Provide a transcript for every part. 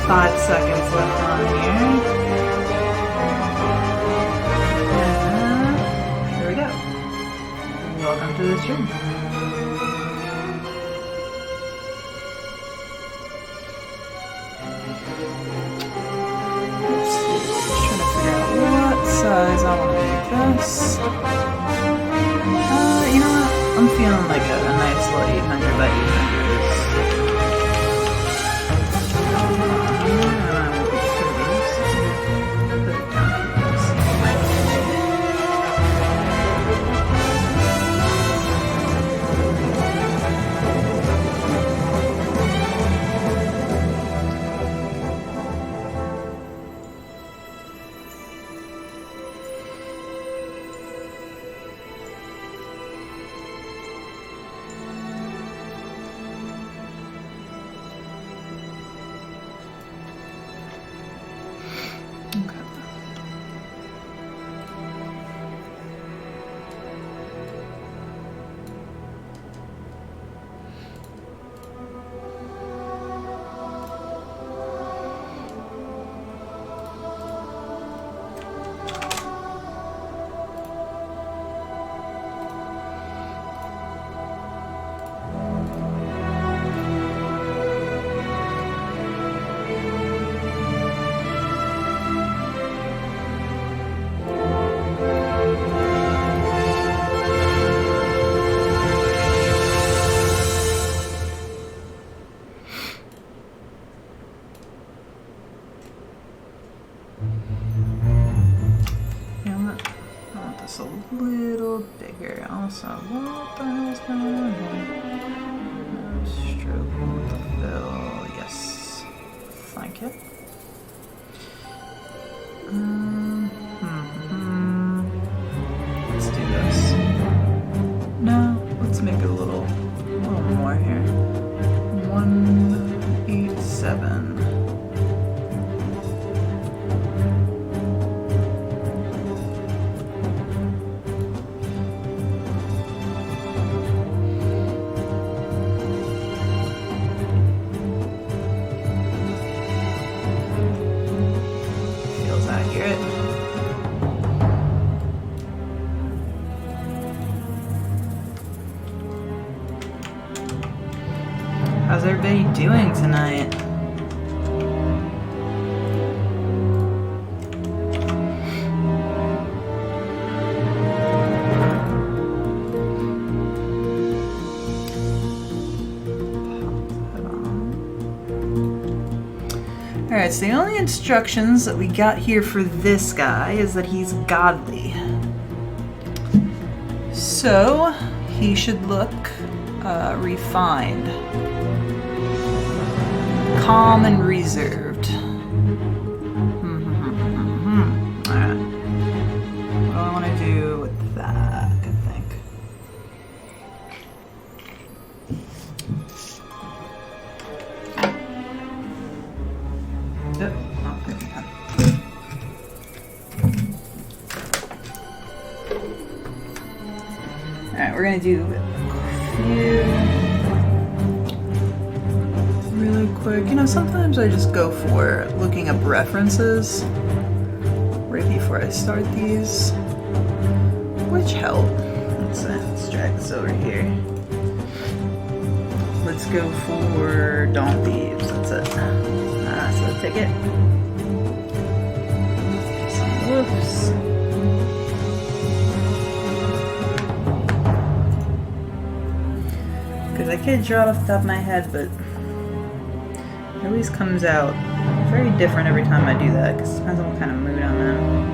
5 seconds left on here. Here we go. Welcome to the stream. Let's see. Trying to figure out what size I want to make this. You know what? I'm feeling like a nice little 800 by 800 is. A little bigger. Also, what the hell's going on here? Stroke with the fill. Yes. Thank you. Let's do this. No, let's make it a little more here. 187. How's everybody doing tonight? Alright, so the only instructions that we got here for this guy is that he's godly. So, he should look refined. Calm and reserved. Alright. What do I want to do with that, I think? Yep. Alright, we're going to do a few really quick. You know, sometimes I just go for looking up references right before I start these, which help. Let's drag this over here. Let's go for Dawn Thieves. That's it. So take it. Some wolves. Because I can't draw it off the top of my head, but it always comes out very different every time I do that, because it depends on what kind of mood I'm in.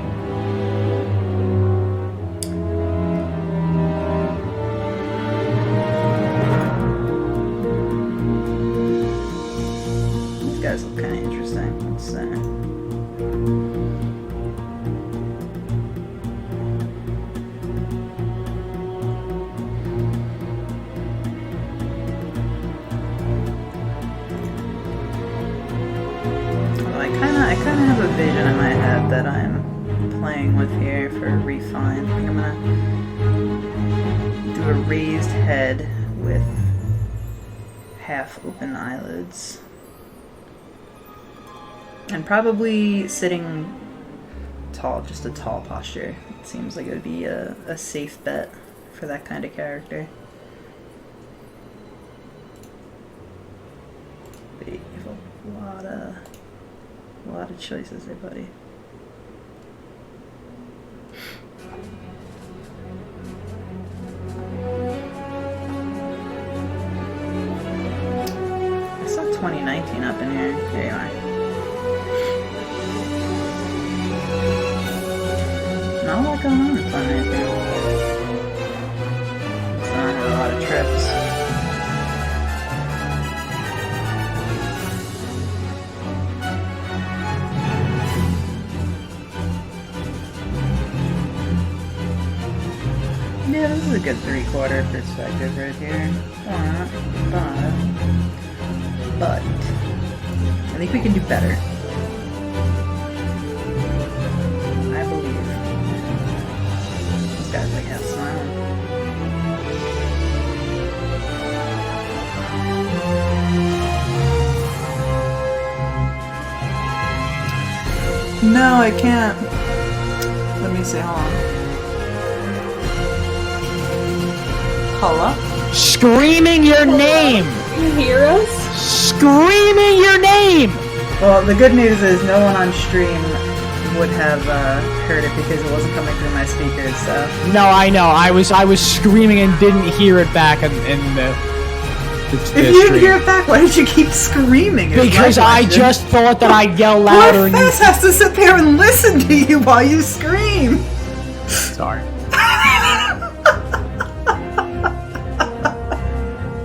These guys look kind of interesting. Let's see. I kind of have a vision in my head that I'm playing with here for refine. I think I'm gonna do a raised head with half open eyelids. And probably sitting tall, just a tall posture. It seems like it would be a safe bet for that kind of character. Wait, you have a lot of choices there, buddy. I saw 2019 up in here. There you are. Not a lot going on in 2019. It's not a lot of trips. Yeah, this is a good 3/4 perspective right here. But I think we can do better. I believe. This guy's like half smiling. No, I can't. Let me see, hold on. Hello? Screaming your name! Can you hear us? Screaming your name! Well, the good news is no one on stream would have heard it because it wasn't coming through my speakers, so... No, I know. I was screaming and didn't hear it back in the If you didn't hear it back, why did you keep screaming? Because I just thought that I'd yell louder and Fess has to sit there and listen to you while you scream! Sorry.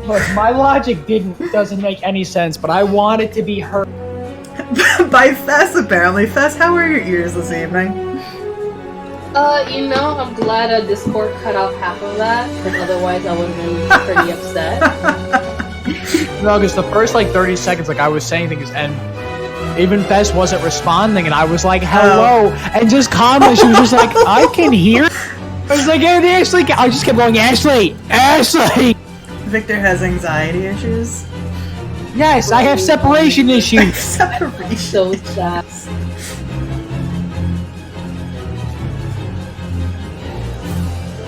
Look, my logic doesn't make any sense, but I want it to be heard. By Fess, apparently. Fess, how are your ears this evening? You know, I'm glad Discord cut off half of that, because otherwise I would have been pretty upset. No, because the first, 30 seconds, I was saying things, and even Fess wasn't responding, and I was like, hello, and just calmly, she was just like, I can hear. I was like, hey, Ashley, I just kept going, Ashley! Victor has anxiety issues. Yes, I have separation issues. Separation. So sad.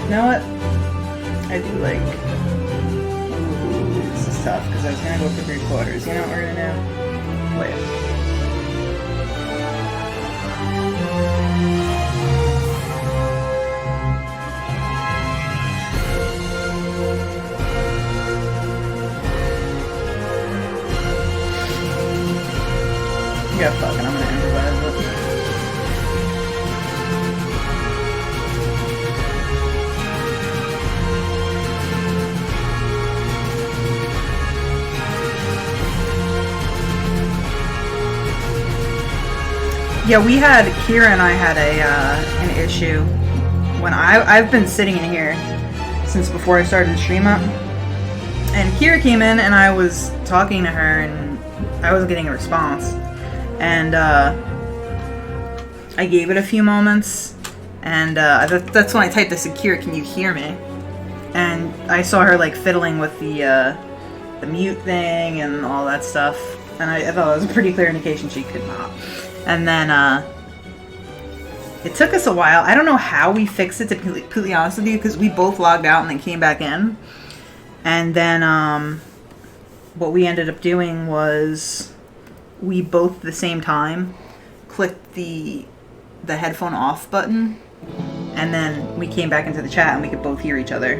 You know what? I do like... Ooh, this is tough, because I was going to go for 3/4. You know what we're going to do? Wait. Yeah, fuck it, I'm gonna improvise it. Yeah, we had, Kira and I had an issue when I've been sitting in here since before I started the stream up. And Kira came in and I was talking to her and I wasn't getting a response. And I gave it a few moments, and that's when I typed this, Kira, can you hear me? And I saw her fiddling with the mute thing and all that stuff, and I thought it was a pretty clear indication she could not. And then it took us a while. I don't know how we fixed it, to be completely honest with you, because we both logged out and then came back in. And then what we ended up doing was we both at the same time clicked the headphone off button, and then we came back into the chat and we could both hear each other,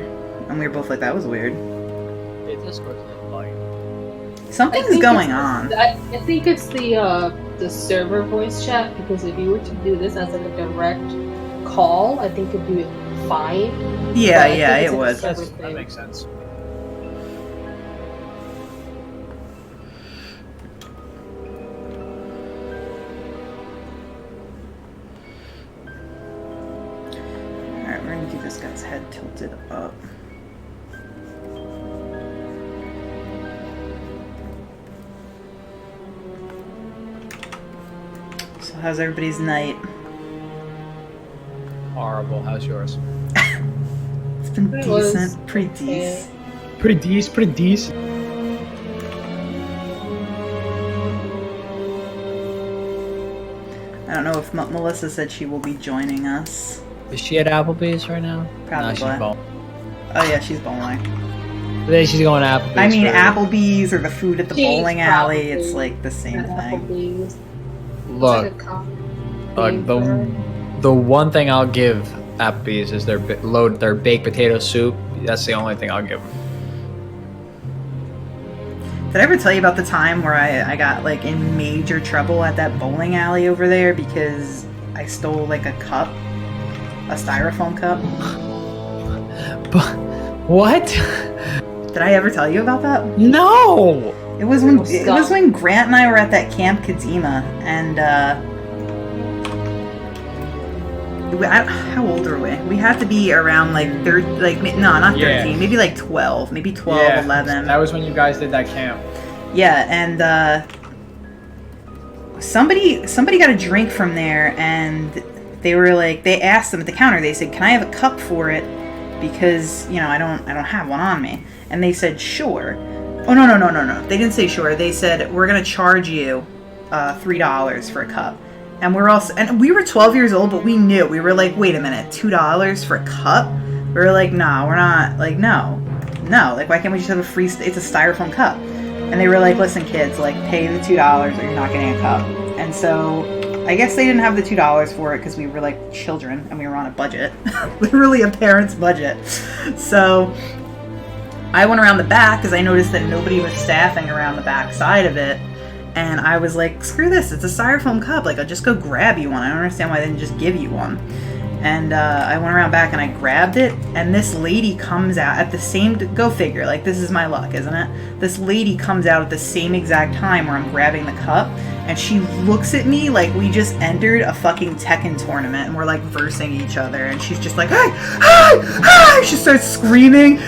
and we were both like, that was weird. Something's going on. I think it's the server voice chat, because if you were to do this as a direct call, I think it'd be fine. Yeah, it would. That makes sense. Alright, we're gonna do this guy's head tilted up. So how's everybody's night? Horrible. How's yours? It's been decent. Pretty decent. Pretty decent. Melissa said she will be joining us. Is she at Applebee's right now? Probably. No, she's bowling. Oh yeah, she's bowling. Today she's going to Applebee's. I mean, for- Applebee's or the food at the She's bowling alley, probably it's like the same At thing. Applebee's. Look, It's like a coffee look, for her. the one thing I'll give Applebee's is their their baked potato soup. That's the only thing I'll give them. Did I ever tell you about the time where I got like in major trouble at that bowling alley over there because I stole like a cup, a styrofoam cup? But what? Did I ever tell you about that? No. It was when Grant and I were at that Camp Kadima, and how old were we? We had to be around like not 13, Yeah. maybe like 12, maybe 12, 11. That was when you guys did that camp. Yeah, and somebody got a drink from there, and they asked them at the counter. They said, "Can I have a cup for it? Because I don't have one on me." And they said, "Sure." Oh no! They didn't say sure. They said, "We're gonna charge you $3 for a cup." And we were 12 years old, but we knew. We were like, "Wait a minute, $2 for a cup?" We were like, "No, we're not." Like, no. Like, why can't we just have a free? It's a styrofoam cup. And they were like, "Listen, kids, like, pay the $2 or you're not getting a cup." And so, I guess they didn't have the $2 for it because we were like children and we were on a budget, literally a parent's budget. So I went around the back because I noticed that nobody was staffing around the back side of it. And I was like, screw this, it's a styrofoam cup. Like, I'll just go grab you one. I don't understand why they didn't just give you one. And I went around back and I grabbed it. And this lady comes out at the same, go figure, like, this is my luck, isn't it? This lady comes out at the same exact time where I'm grabbing the cup. And she looks at me like we just entered a fucking Tekken tournament and we're like versing each other. And she's just like, "Hey, hey, hey!" She starts screaming.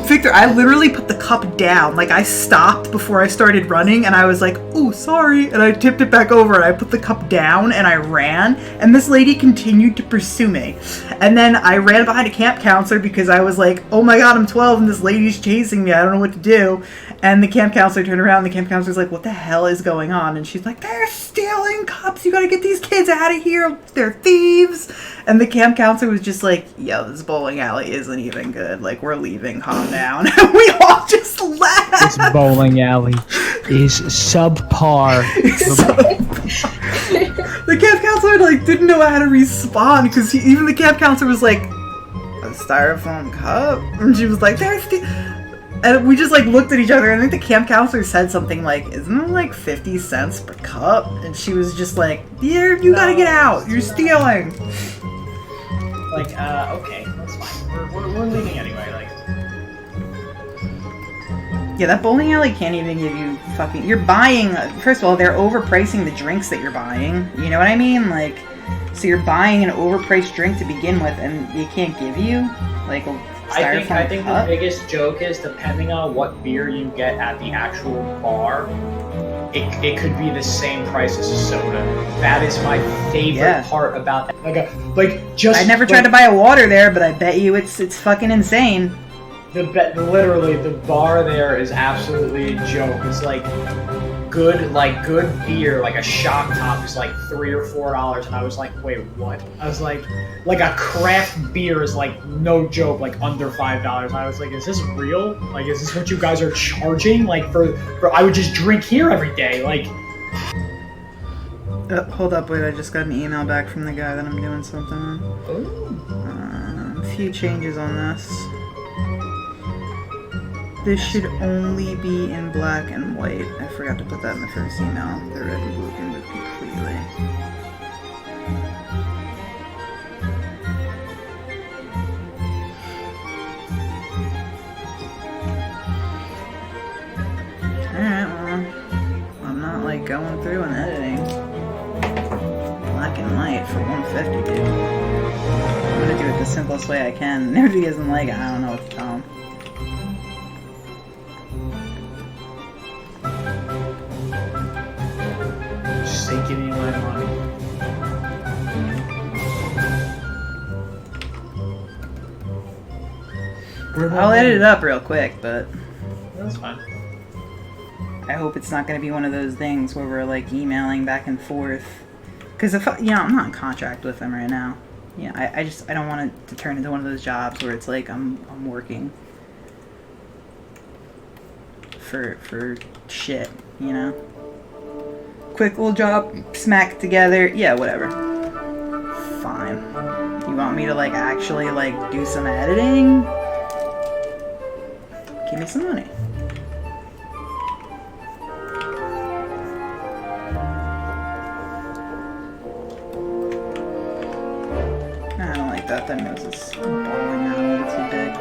Victor, I literally put the cup down. Like, I stopped before I started running and I was like, "Ooh, sorry." And I tipped it back over and I put the cup down and I ran. And this lady continued to pursue me. And then I ran behind a camp counselor because I was like, "Oh my God, I'm 12 and this lady's chasing me. I don't know what to do." And the camp counselor turned around and the camp counselor's like, "What the hell is going on?" And she's like, "They're stealing cups. You gotta get these kids out of here. They're thieves." And the camp counselor was just like, "Yo, this bowling alley isn't even good. Like, we're leaving. Calm down." And we all just laughed. This bowling alley is subpar. The camp counselor like didn't know how to respond because even the camp counselor was like, "A styrofoam cup?" And she was like, "They're And we just like looked at each other, and I think the camp counselor said something like, "Isn't it like 50 cents per cup?" And she was just like, "Yeah, you gotta get out. You're stealing." Like, okay, that's fine. We're leaving anyway. Like, Yeah, that bowling alley can't even give you fucking. You're buying. First of all, they're overpricing the drinks that you're buying. You know what I mean? Like, so you're buying an overpriced drink to begin with, and they can't give you like a styrofoam I think the cup. biggest joke is depending on what beer you get at the actual bar, it could be the same price as a soda. That is my favorite part about that. I never tried to buy a water there, but I bet you it's fucking insane. Literally, the bar there is absolutely a joke. It's like good beer, like a shock top is like $3 or $4, and I was like, wait, what? I was like a craft beer is like no joke, like under $5. I was like, is this real? Like, is this what you guys are charging? Like for I would just drink here every day, like. Hold up, wait, I just got an email back from the guy that I'm doing something on. A few changes on this. This should only be in black and white. I forgot to put that in the first email. The red and blue can move completely. Alright, well, I'm not like going through and editing. Black and white for 150, dude. I'm gonna do it the simplest way I can. If he doesn't like it, I don't know what to tell him. Just ain't giving you my money. I'll edit it up real quick, but That's fine. I hope it's not going to be one of those things where we're like emailing back and forth Because if I'm not in contract with them right now. Yeah, I don't want it to turn into one of those jobs where it's like I'm working for shit, you know? Quick little job, smack it together, yeah, whatever. Fine. You want me to like actually like do some editing? Give me some money. I don't like that. That nose is balling out a little too big.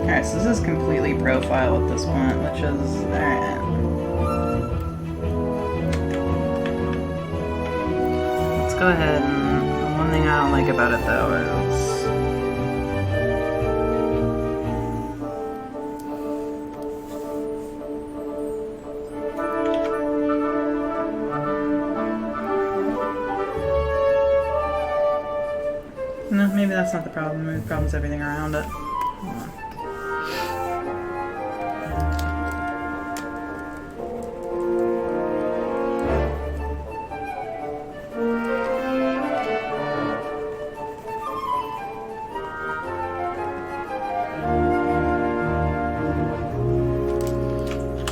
Alright, so this is completely profile at this point, which is... alright. Let's go ahead and... one thing I don't like about it though is... no, maybe that's not the problem. Maybe the problem's everything around it. Hold on.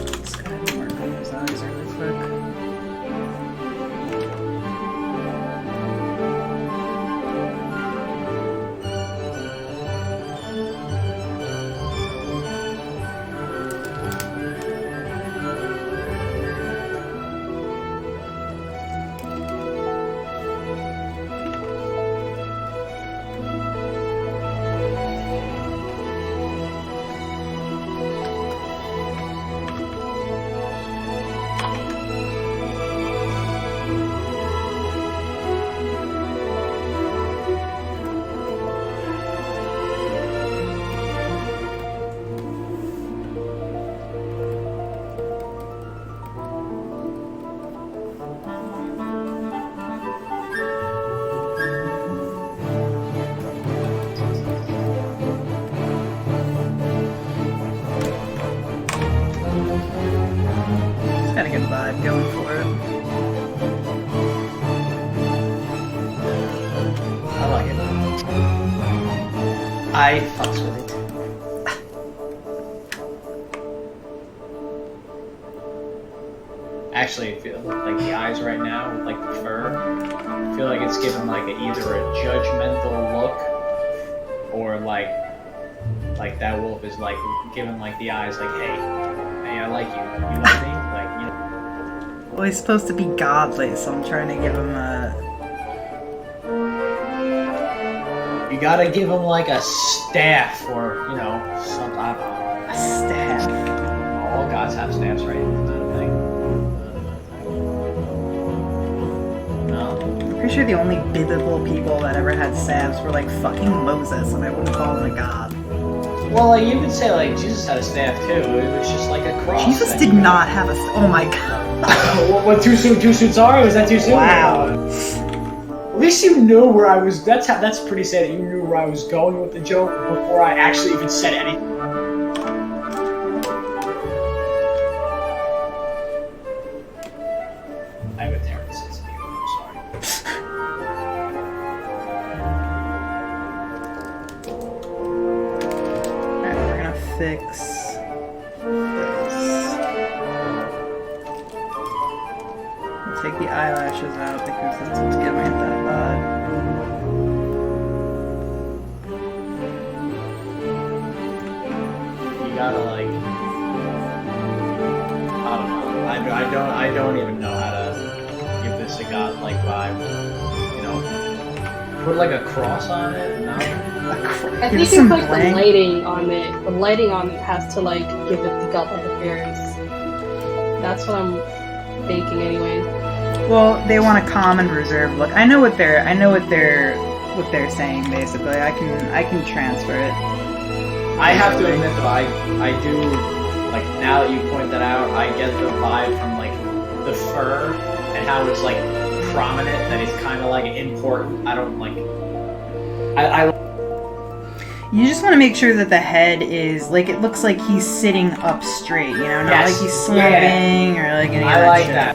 Let's go ahead and work on those eyes really quick. Got a good vibe going for it. I like it. I fucks with it. Actually, I feel like the eyes right now, with like the fur, I feel like it's given like either a judgmental look or like that wolf is like giving like the eyes like, hey, I like you. You like me? Like, you know. Well, he's supposed to be godly, so I'm trying to give him a... You gotta give him like a staff or, you know, something. I don't know. a staff. All gods have staffs, right? Is that a thing? No? I'm pretty sure the only biblical people that ever had staffs were like fucking Moses, and I wouldn't call him a god. Well, like, you could say, like, Jesus had a staff, too. It was just like a cross. Jesus did not have a... oh my god. What, too soon, sorry? Was that too soon? Wow. At least you knew where I was... That's pretty sad that you knew where I was going with the joke before I actually even said anything. I have a terrible sense of humor, I'm sorry. Alright, we're gonna fix this. We'll take the eyelashes out because that's what's giving it that vibe. You gotta, like... I don't know. I don't even know how to give this a godlike vibe. You know? Put, like, a cross on it? No? I think it's like the lighting on it. The lighting on it has to like give it the godlike appearance. That's what I'm thinking, anyway. Well, they want a calm and reserved look. I know what they're saying basically. I can transfer it. I have to admit that I do, like, now that you point that out, I get the vibe from, like, the fur and how it's, like, prominent, that it's kind of, like, important. I don't, like, I You just want to make sure that the head is like it looks like he's sitting up straight, you know, not Yes. like he's slumping or like any of I that like shit. that.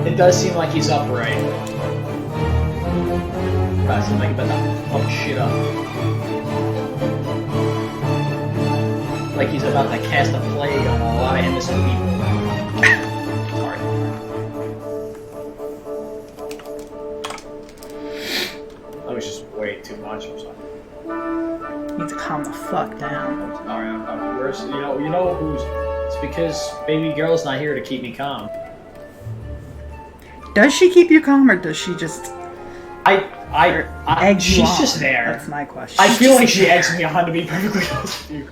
It does seem like he's upright. Does seem like he's about to fuck shit up. Like he's about to cast a plague on a lot of innocent people. Sorry. That was just way too much. I'm sorry. You need to calm the fuck down. Sorry, I'm worse. You know who's? It's because baby girl's not here to keep me calm. Does she keep you calm or does she just egg you she's on? just there. That's my question. I feel like she eggs me on, to be perfectly honest with you.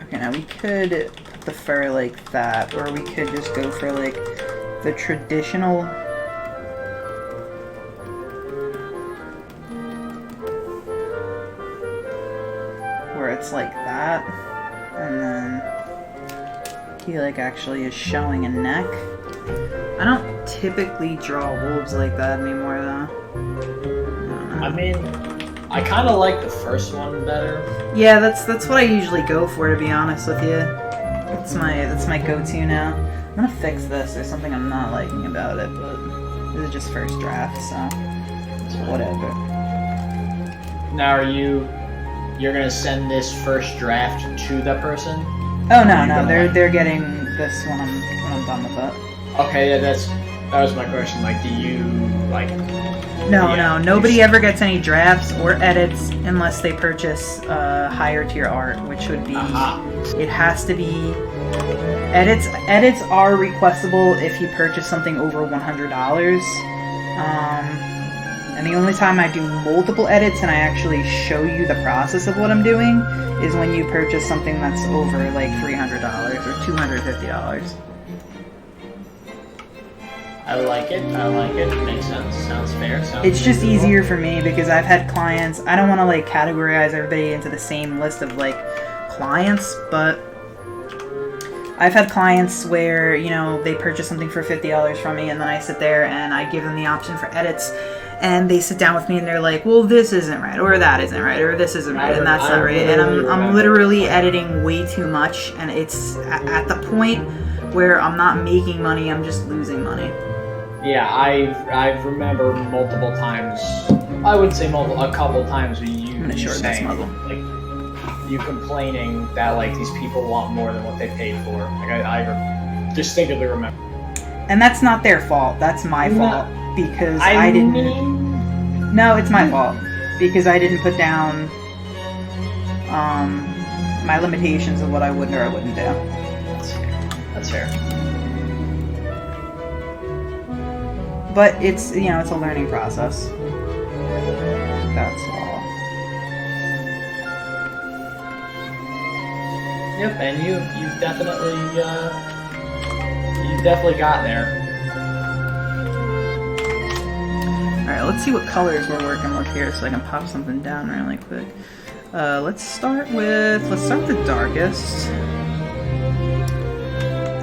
Okay, now we could put the fur like that, or we could just go for like the traditional. Where it's like that, and then he like actually is showing a neck. I don't typically draw wolves like that anymore though. I mean, I kind of like the first one better. Yeah, that's what I usually go for, to be honest with you. That's my go-to now. I'm gonna fix this. There's something I'm not liking about it, but this is just first draft, so whatever. Now, you're gonna send this first draft to the person? Oh no, they're getting this when I'm done with it. Okay, yeah, that was my question. Like, do you like? No, nobody ever gets any drafts or edits unless they purchase higher tier art, which would be it has to be edits. Edits are requestable if you purchase something over $100. And the only time I do multiple edits and I actually show you the process of what I'm doing is when you purchase something that's over like $300 or $250. I like it. Makes sense. Sounds fair. It's just reasonable. easier for me because I've had clients. I don't want to like categorize everybody into the same list of like clients, but I've had clients where, you know, they purchase something for $50 from me and then I sit there and I give them the option for edits and they sit down with me and they're like, well, this isn't right, or that isn't right, or this isn't right, and that's not right. And I'm literally editing way too much and it's at the point where I'm not making money, I'm just losing money. Yeah, I remember multiple times. I would say a couple times you saying, like, you complaining that like these people want more than what they paid for. Like I distinctly remember. And that's not their fault. That's my fault because I didn't. No, it's my fault because I didn't put down my limitations of what I would or I wouldn't do. That's fair. But it's, you know, it's a learning process. That's all. Yep, and you've definitely got there. Alright, let's see what colors we're working with here so I can pop something down really quick. Let's start with the darkest.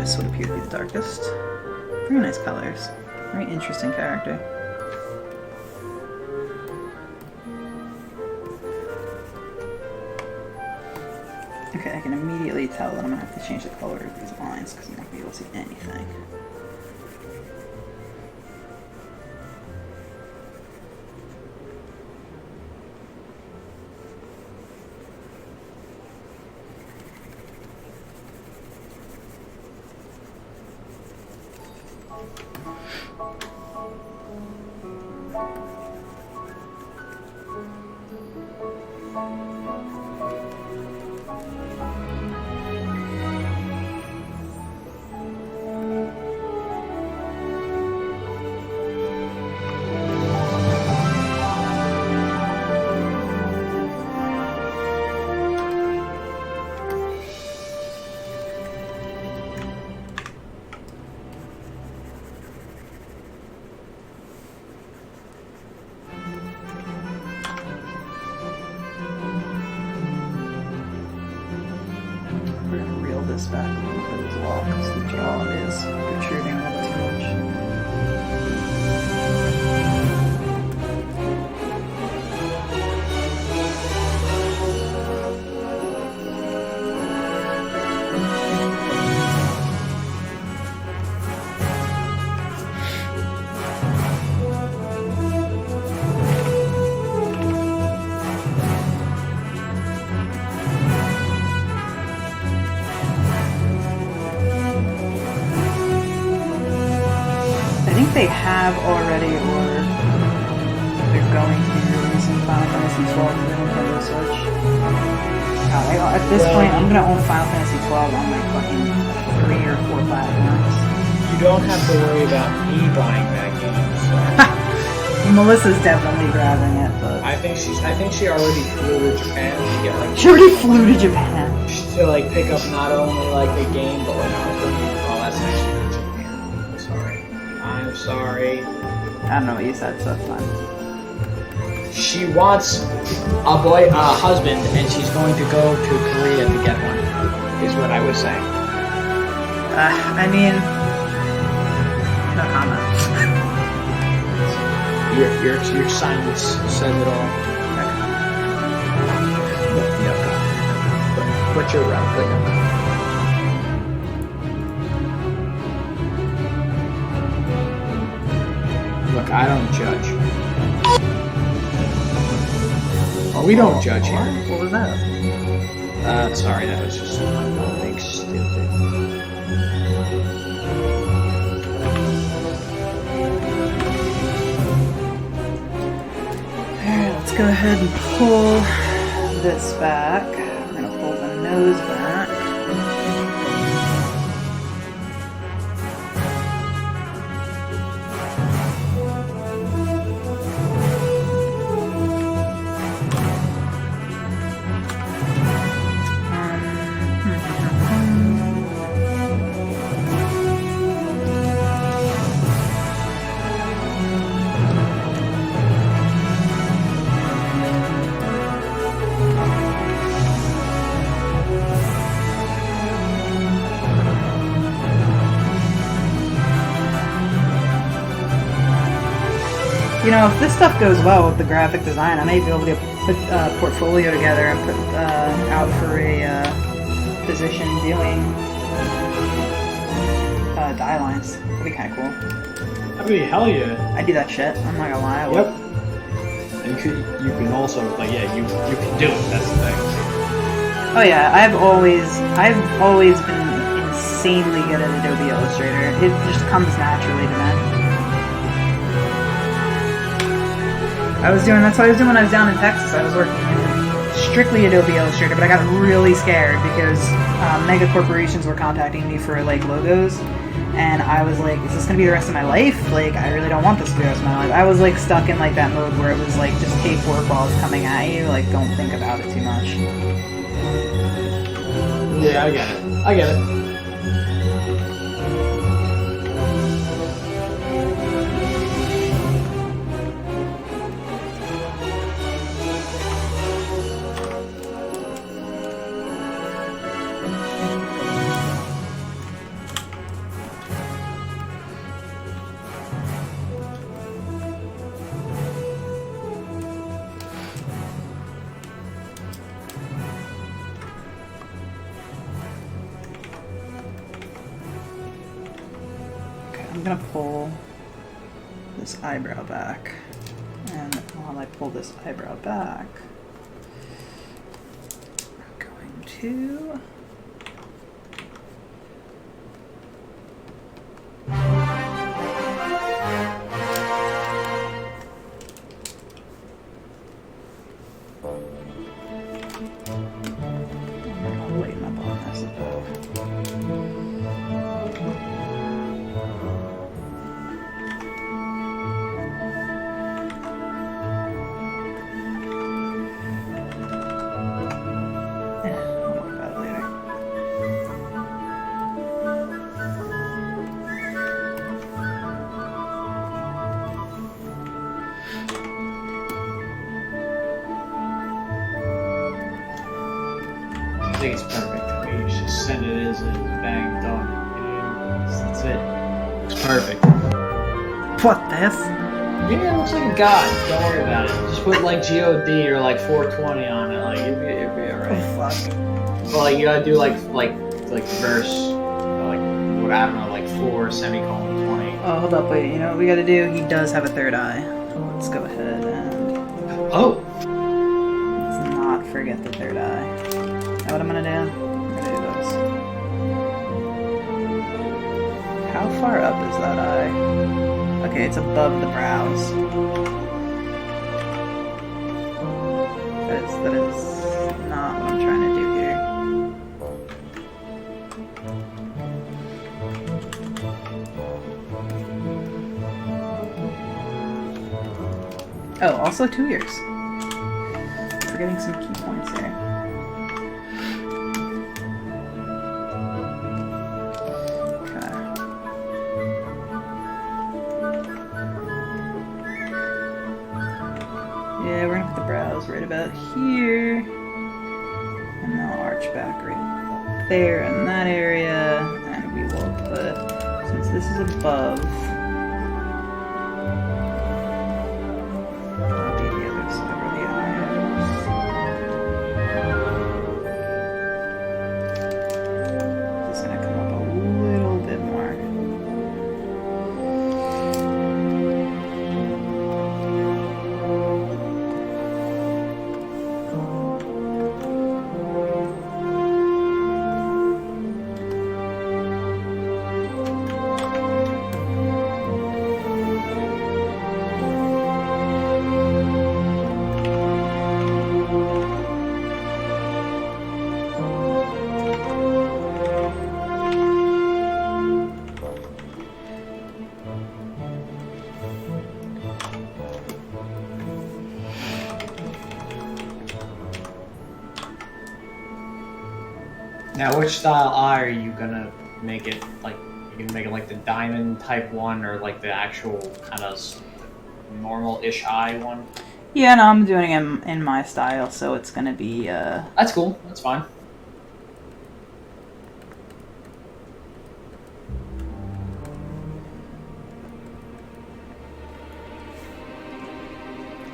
This would appear to be the darkest. Very nice colors. Very interesting character. Okay, I can immediately tell that I'm gonna have to change the color of these lines because I'm not gonna be able to see anything. this back a little bit as well because the jaw is protruding a little too much. They have already, or they're going to be releasing Final Fantasy XII for the Nintendo Switch. God, at this point, I'm gonna own Final Fantasy XII on like fucking 3 or 4 platforms. You don't have to worry about me buying that game. So. Melissa's definitely grabbing it, but I think she already flew to Japan to get like. She already flew to Japan to like pick up not only like the game, but like also. Oh, that's actually not Japan. I'm sorry. I'm sorry. I don't know what you said, so that's fine. She wants a husband, and she's going to go to Korea to get one. Is what I was saying. I mean, no comment. Your silence says it all. But you're right. But no. Look, I don't judge. Oh, we don't judge here. What was that? Sorry, that was just something stupid. Alright, let's go ahead and pull this back. We're gonna pull the nose back. You know, if this stuff goes well with the graphic design, I may be able to put a portfolio together and put out for a position doing die lines. That'd be kind of cool. That'd be hell yeah. I do that shit. I'm not gonna lie. Yep. And you can also like you can do it. That's the thing. Oh yeah, I've always been insanely good at Adobe Illustrator. It just comes naturally to me. That's what I was doing when I was down in Texas. I was working in strictly Adobe Illustrator, but I got really scared because mega corporations were contacting me for like logos, and I was like, is this gonna be the rest of my life? Like, I really don't want this to be the rest of my life. I was like stuck in like that mode where it was like, just take work while it's coming at you, like don't think about it too much. Yeah, I get it. I'm gonna pull this eyebrow back, and while I pull this eyebrow back, I'm going to lighten up on this a bit. I think it's perfect. I mean, it's just and it is, and bang, done. That's it. It's perfect. What this? Yeah, it looks like a god. Don't worry about it. Just put like God or like 420 on it. Like it'll be alright. Oh fuck. Well, like you gotta do like verse, like what I don't know, like 4 semicolon 20. Oh, hold up, wait. You know what we gotta do? He does have a third eye. So let's go ahead and Oh. let's not forget the third eye. Know what I'm gonna do? I'm gonna do this. How far up is that eye? Okay, it's above the brows. That is not what I'm trying to do here. Oh, also 2 ears. Forgetting some key points there. Yeah, we're gonna put the brows right about here. And they'll arch back right up there in that area. And we will put, since this is above, that'll be the other side where the eye is. Just gonna come up a little bit more. Now, which style eye are you gonna make it? Like, you can make it like the diamond type one, or like the actual kind of normal-ish eye one? Yeah, no, I'm doing it in my style, so it's gonna be, That's cool. That's fine.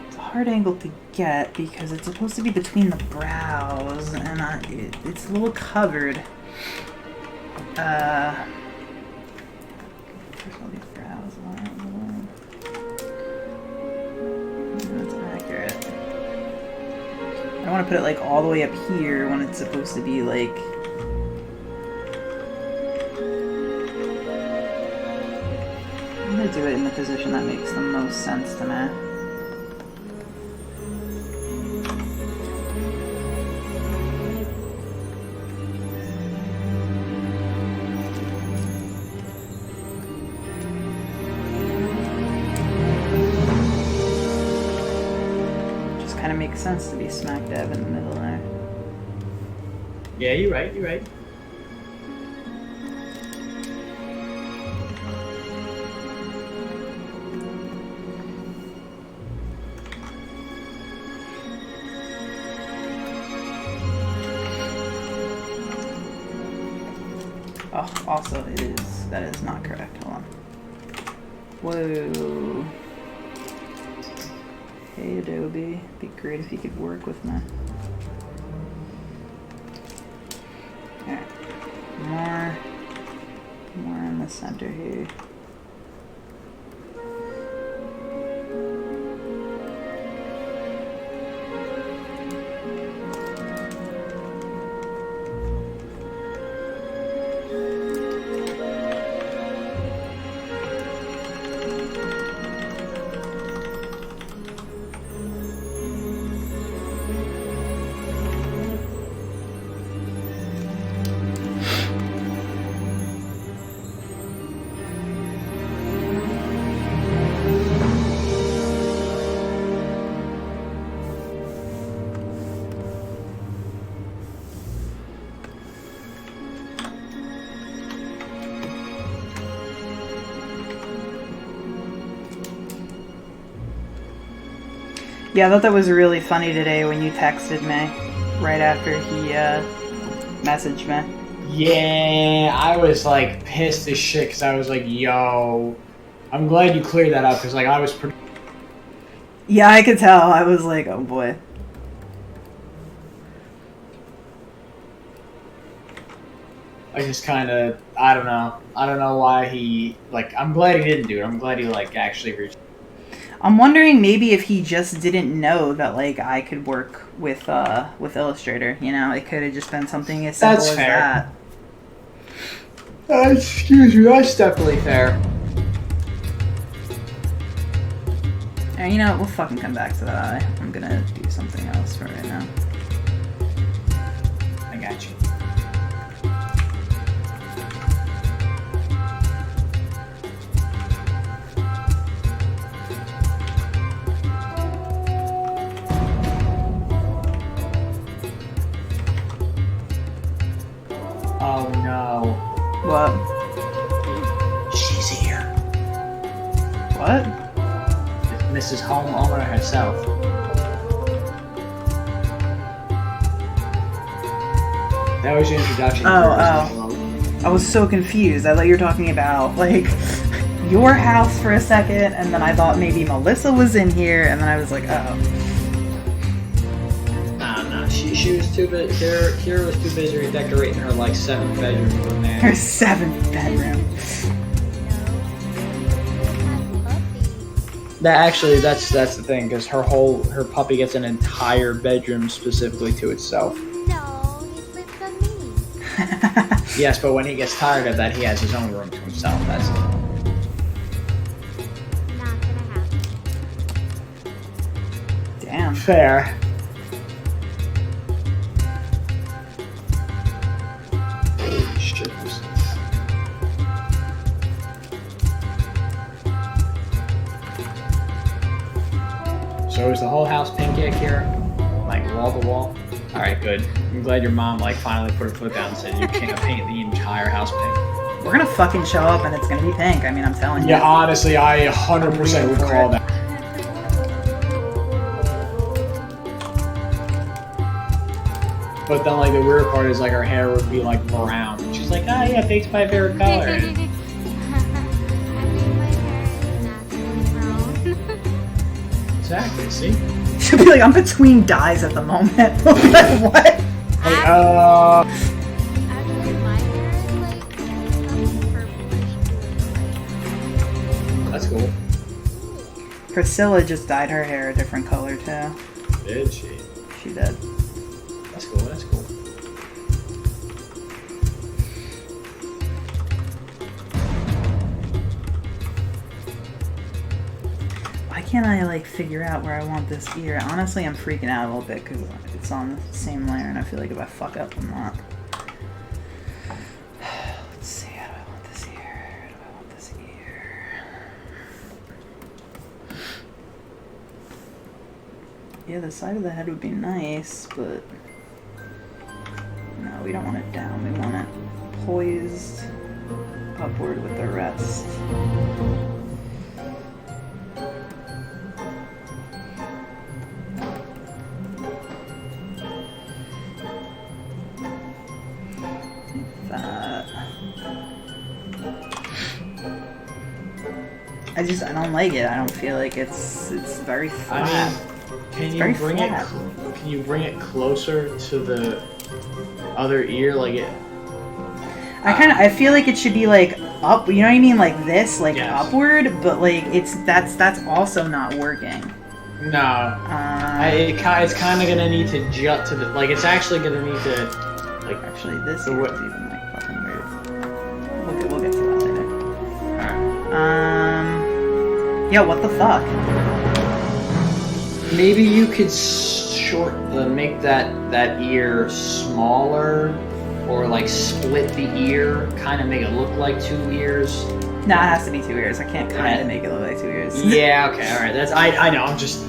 it's a hard angle to get because it's supposed to be between the brows, and it's a little covered. First all these brows along. That's accurate. I don't want to put it like all the way up here when it's supposed to be like. I'm gonna do it in the position that makes the most sense to me. Kind of makes sense to be smack dab in the middle there. Yeah, you're right. You're right. Oh, also that is not correct. Hold on. Whoa. Hey Adobe, be great if you could work with me. Alright, more in the center here. Yeah, I thought that was really funny today when you texted me right after he messaged me. Yeah, I was like pissed as shit because I was like, yo. I'm glad you cleared that up because like I was pretty. Yeah, I could tell. I was like, oh boy. I just kind of, I don't know why he, like, I'm glad he didn't do it. I'm glad he, like, actually reached. I'm wondering maybe if he just didn't know that, like, I could work with Illustrator, you know? It could have just been something as simple That's as fair. that. Excuse me, that's definitely fair. And you know what? We'll fucking come back to that. I'm gonna do something else for right now. I got you. Oh no. What? She's here. What? Mrs. Homeowner herself. That was your introduction. Oh. I was so confused. I thought you were talking about, like, your house for a second, and then I thought maybe Melissa was in here, and then I was like, oh. Nah. She was too busy. Kira was too busy redecorating her, like, 7th bedroom from there. Her 7th bedroom. That's the thing, because her puppy gets an entire bedroom specifically to itself. No, he sleeps with me. Yes, but when he gets tired of that, he has his own room to himself. That's it. Not gonna happen. Damn. Fair. Holy shit. So is the whole house pink yet, Kira? Like wall to wall? Alright, good. I'm glad your mom like finally put her foot down and said you can't paint the entire house pink. We're gonna fucking show up and it's gonna be pink. I mean, I'm telling you. Yeah, honestly, I 100% would call that. But then, like, the weird part is, like, her hair would be, like, brown. She's like, ah, yeah, pink's my favorite color. I think my hair is naturally brown. Exactly, see? She'll be like, I'm between dyes at the moment. Like, what? Hey, Actually, my hair is like purplish blue. that's cool. Priscilla just dyed her hair a different color, too. Did she? She did. That's cool, that's cool. Why can't I, like, figure out where I want this ear? Honestly, I'm freaking out a little bit because it's on the same layer, and I feel like if I fuck up, I'm not. Let's see, how do I want this ear? How do I want this ear? Yeah, the side of the head would be nice, but no, we don't want it down. We want it poised upward with the rest. I don't like it. I don't feel like it's very flat. I mean, can you bring it closer to the other ear, like it? I feel like it should be like up. You know what I mean? Like this, like Yes. upward. But like that's also not working. No. It's kind of gonna need to jut to the. Like it's actually gonna need to. Like Actually, this The ear what- is even like fucking weird. We'll get to that later. alright. Yeah. What the fuck? Maybe you could make that ear smaller, or like split the ear, kind of make it look like 2 ears. Nah, it has to be 2 ears. I can't kind Right. of make it look like 2 ears. Yeah, okay, all right. That's I know. I'm just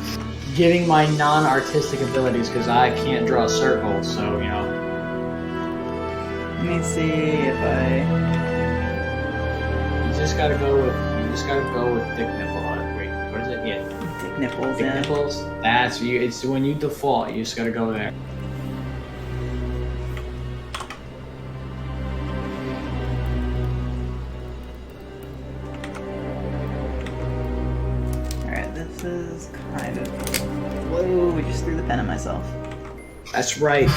giving my non-artistic abilities because I can't draw a circle. So you know. Let me see if I. You just gotta go with thick nipple on it. Wait, what is it? Yeah, Dick nipples. thick Yeah. nipples. That's you. It's when you default. You just gotta go there. This is kind of... Whoa, I just threw the pen at myself. That's right.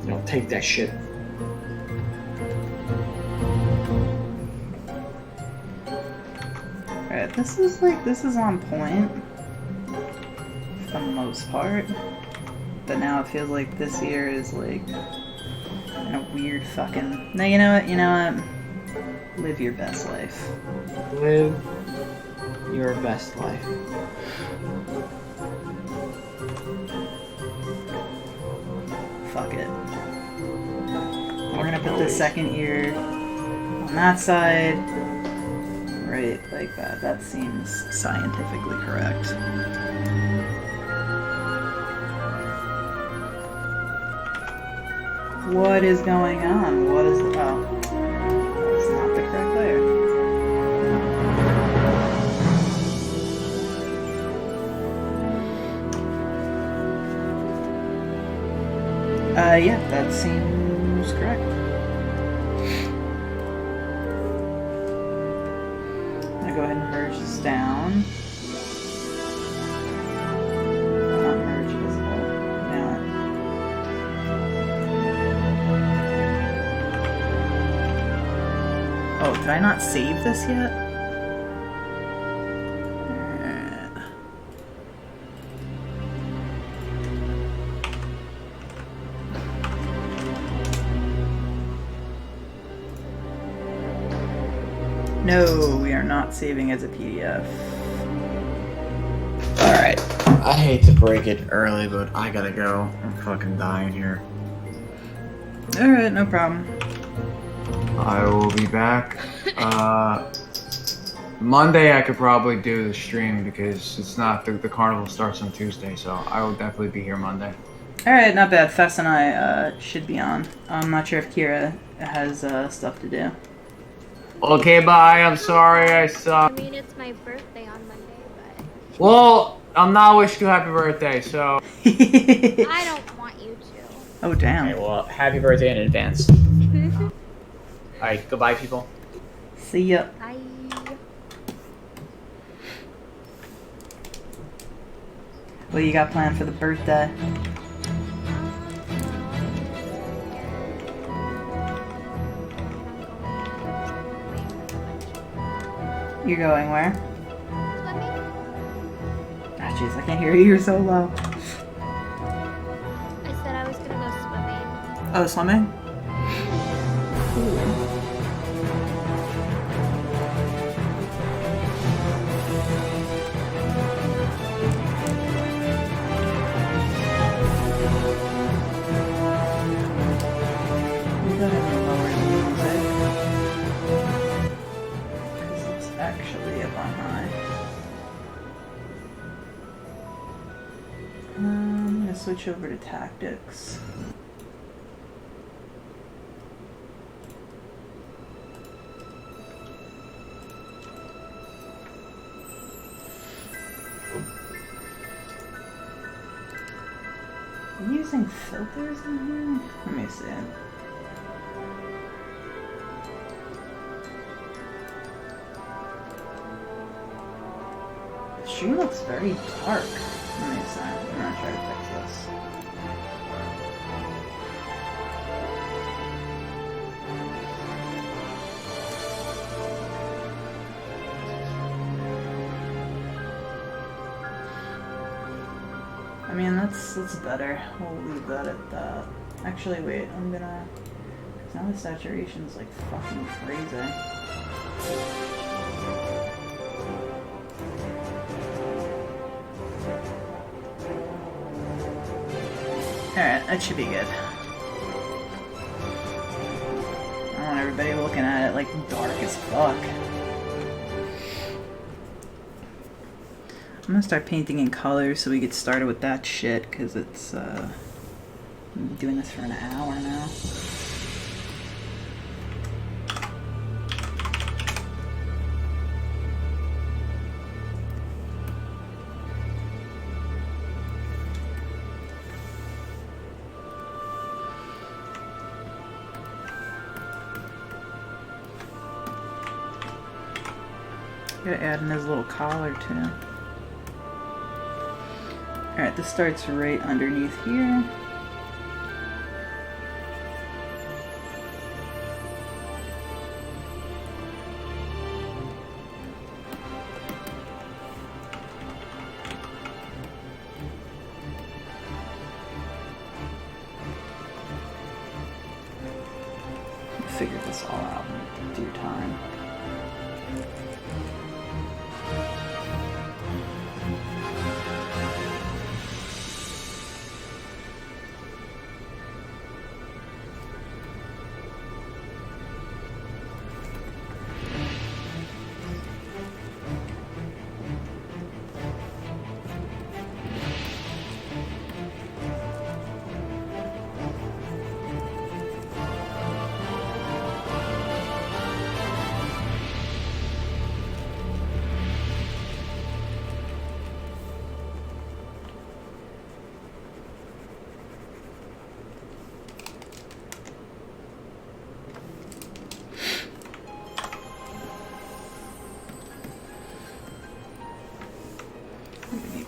You don't take that shit. Alright, this is on point. For the most part. But now it feels like this year is like in a weird fucking... No, you know what? Live your best life. Live your best life. Fuck it. We're gonna put the second ear on that side. Right, like that. That seems scientifically correct. What is going on? What is... Oh. That's not the correct layer. Yeah, that seems correct. I'm gonna go ahead and merge this down. Not merge visible. Now. Oh, did I not save this yet? No, we are not saving as a PDF. Alright. I hate to break it early, but I gotta go. I'm fucking dying here. Alright, no problem. I will be back. Monday I could probably do the stream because it's not the carnival starts on Tuesday, so I will definitely be here Monday. Alright, not bad. Fess and I should be on. I'm not sure if Kira has stuff to do. Okay, bye. I'm sorry I I suck. mean, it's my birthday on Monday, but Well, I'm not wishing you happy birthday, so. I don't want you to. Oh, damn. Okay, well, happy birthday in advance. Alright, goodbye, people. See ya. Bye. What you got planned for the birthday? You're going where? Ah, jeez, I can't hear you. You're so low. I said I was gonna go swimming. Oh, swimming? We gotta lower the music. 'Cause it's actually up on high. I'm gonna switch over to tactics. I'm using filters in here? Let me see. The stream looks very dark. Let me see. I'm gonna try to fix this. I mean, that's better. We'll leave that at that. Actually, wait, I'm gonna... 'cause now the saturation's like fucking crazy. Alright, that should be good. I don't want everybody looking at it like dark as fuck. I'm gonna start painting in colors so we get started with that shit, because it's, I'm doing this for an hour now. Gotta add in his little collar too. Alright, this starts right underneath here. Figure this all out in due time.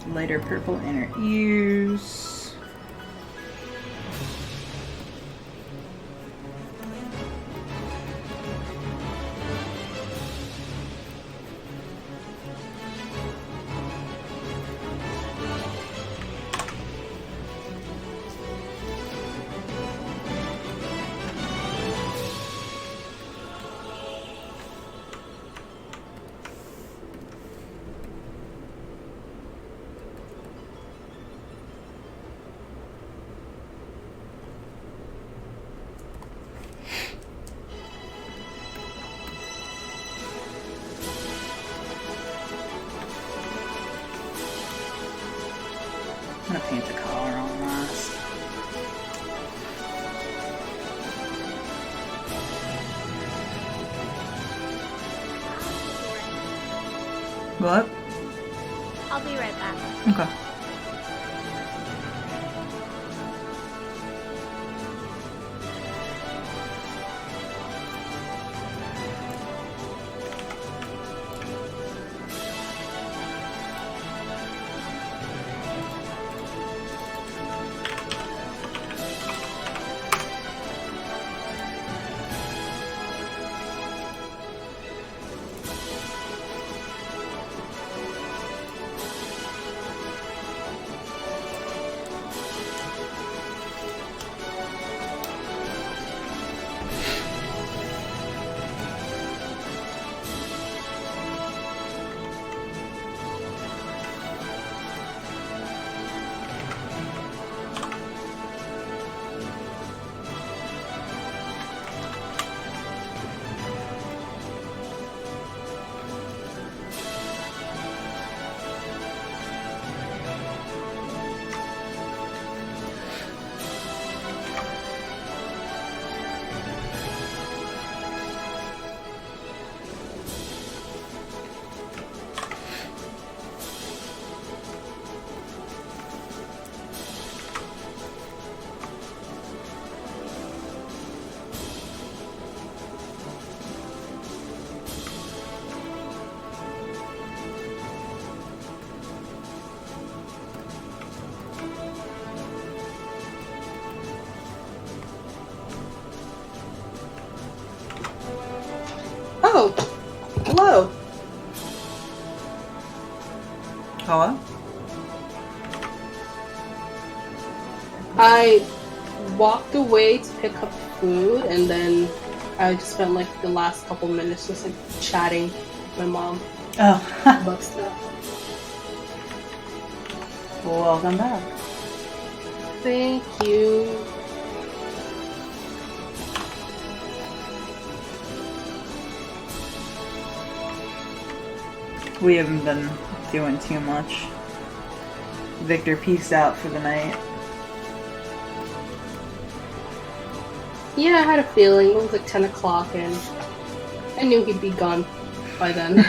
Lighter purple inner ears. I'm gonna paint the collar on last. What? I'll be right back. Okay. Oh, hello. Hello? I walked away to pick up food, and then I just spent like the last couple minutes just like chatting with my mom Oh, about stuff. welcome back. Thank you. We haven't been doing too much. Victor peaced out for the night. Yeah, I had a feeling. It was like 10 o'clock, and I knew he'd be gone by then.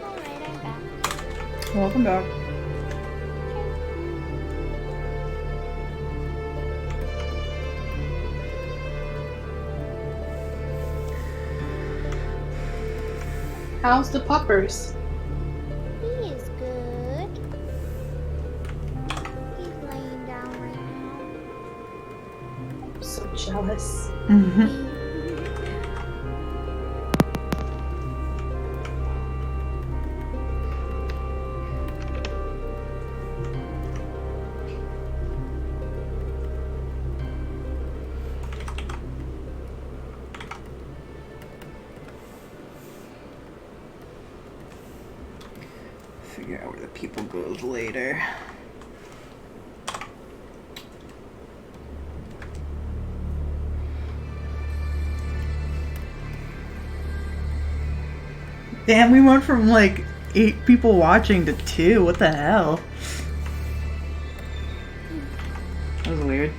Alright, I'm back. Welcome back. How's the puppers? He is good. He's laying down right now. I'm so jealous. Mm-hmm. Figure out where the people goes later. Damn, we went from like 8 people watching to 2. What the hell? That was weird.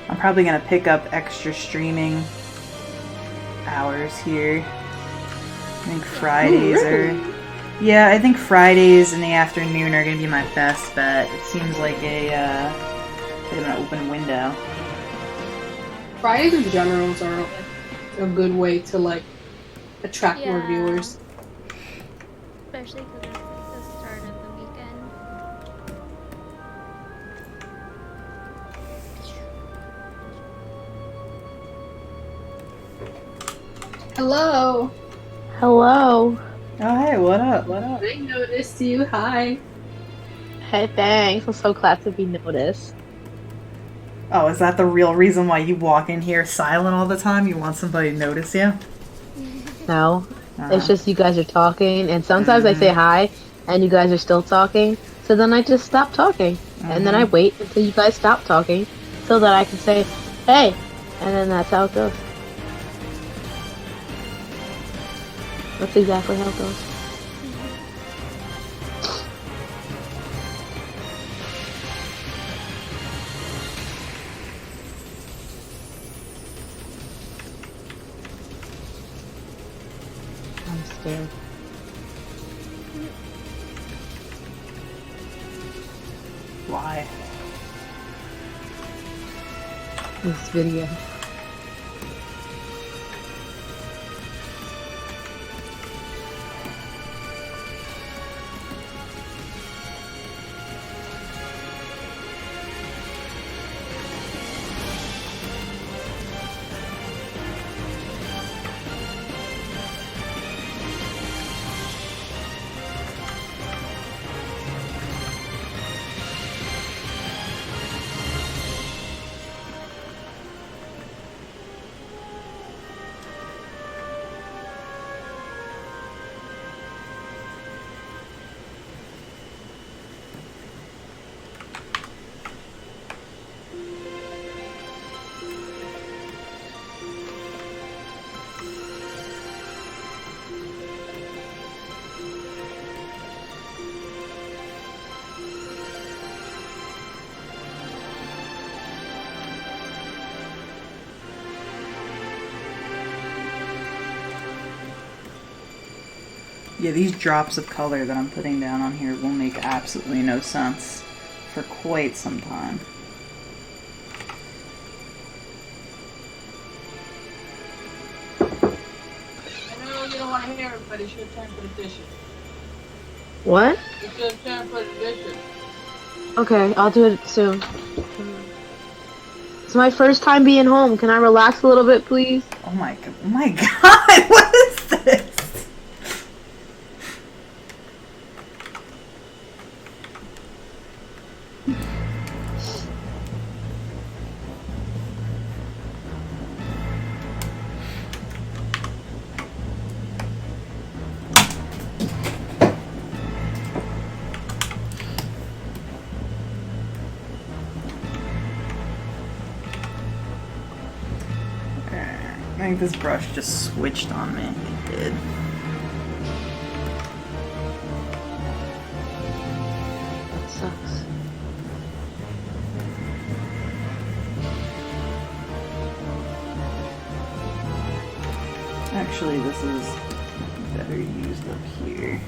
I'm probably gonna pick up extra streaming hours here. I think Fridays are... Yeah, I think Fridays in the afternoon are gonna be my best bet. It seems like a bit of an open window. Fridays in general are like, a good way to like attract more Yeah. viewers. Especially because it's like the start of the weekend. Hello. Hello. Oh hey, what up? What up? I noticed you. Hi. Hey, thanks. I'm so glad to be noticed. Oh, is that the real reason why you walk in here silent all the time? You want somebody to notice you? No, Uh-huh. it's just you guys are talking, and sometimes I say hi, and you guys are still talking. So then I just stop talking, and then I wait until you guys stop talking, so that I can say, "Hey," and then that's how it goes. That's exactly how it goes. I'm scared. Why? This video. Yeah, these drops of color that I'm putting down on here will make absolutely no sense for quite some time. I know you don't want to hear it, but it's your turn for the dishes. What? It's your turn for the dishes. Okay, I'll do it soon. It's my first time being home. Can I relax a little bit, please? Oh my god, what is this? I think this brush just switched on me. It did. That sucks. Actually, this is better used up here.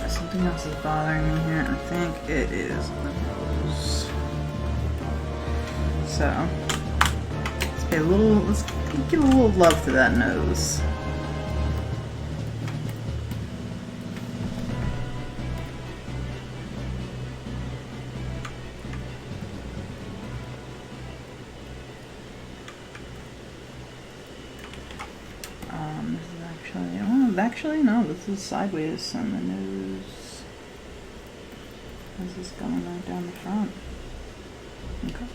Something else is bothering me here. I think it is the nose. So let's pay a little. Let's give a little love to that nose. This is actually no. This is sideways, and the nose. This is going right down the front. Okay.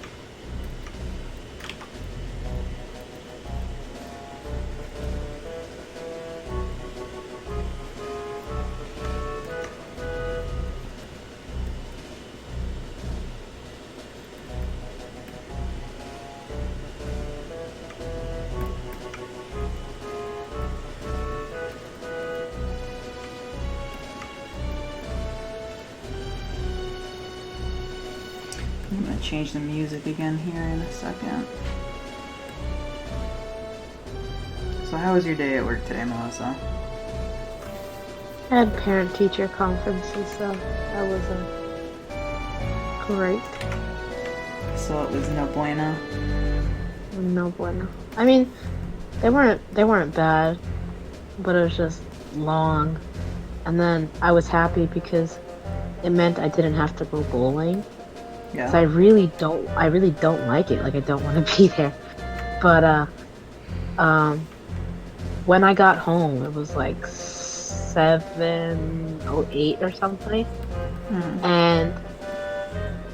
I'm gonna change the music again here in a second. So how was your day at work today, Melissa? I had parent-teacher conferences, so that wasn't great. So it was no bueno. No bueno. I mean, they weren't bad, but it was just long. And then I was happy because it meant I didn't have to go bowling. Yeah. So I really don't like it. Like I don't want to be there. But when I got home, it was like 7:08 or something, and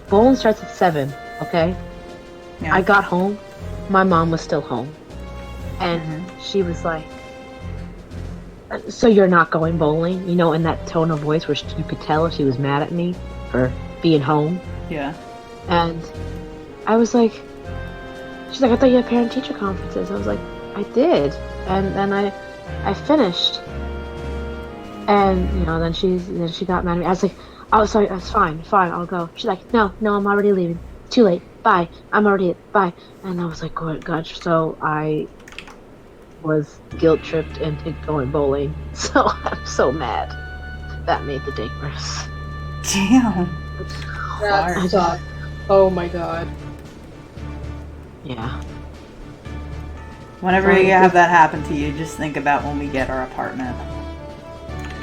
bowling starts at 7. Okay. Yeah. I got home, my mom was still home, and she was like, "So you're not going bowling?" You know, in that tone of voice where you could tell she was mad at me for being home. Yeah. And I was like, she's like, "I thought you had parent-teacher conferences." I was like, "I did," and then I finished, and you know, then she got mad at me. I was like, "Oh, sorry, that's fine, I'll go." She's like, "No, I'm already leaving. It's too late. Bye. I'm already bye." And I was like, "Good, gosh." So I was guilt tripped into going bowling. So I'm so mad. That made the day worse. Damn. That sucks. Oh my god. Yeah. Whenever you have that happen to you, just think about when we get our apartment.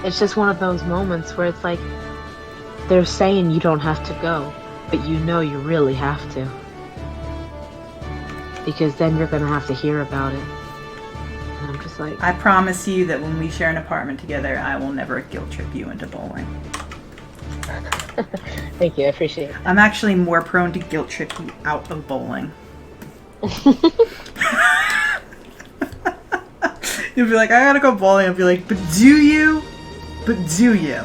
It's just one of those moments where it's like they're saying you don't have to go, but you know you really have to. Because then you're gonna have to hear about it. And I'm just like, I promise you that when we share an apartment together, I will never guilt trip you into bowling. thank you, I appreciate it. I'm actually more prone to guilt trip you out of bowling. You'll be like, I gotta go bowling. I'll be like, but do you? But do you?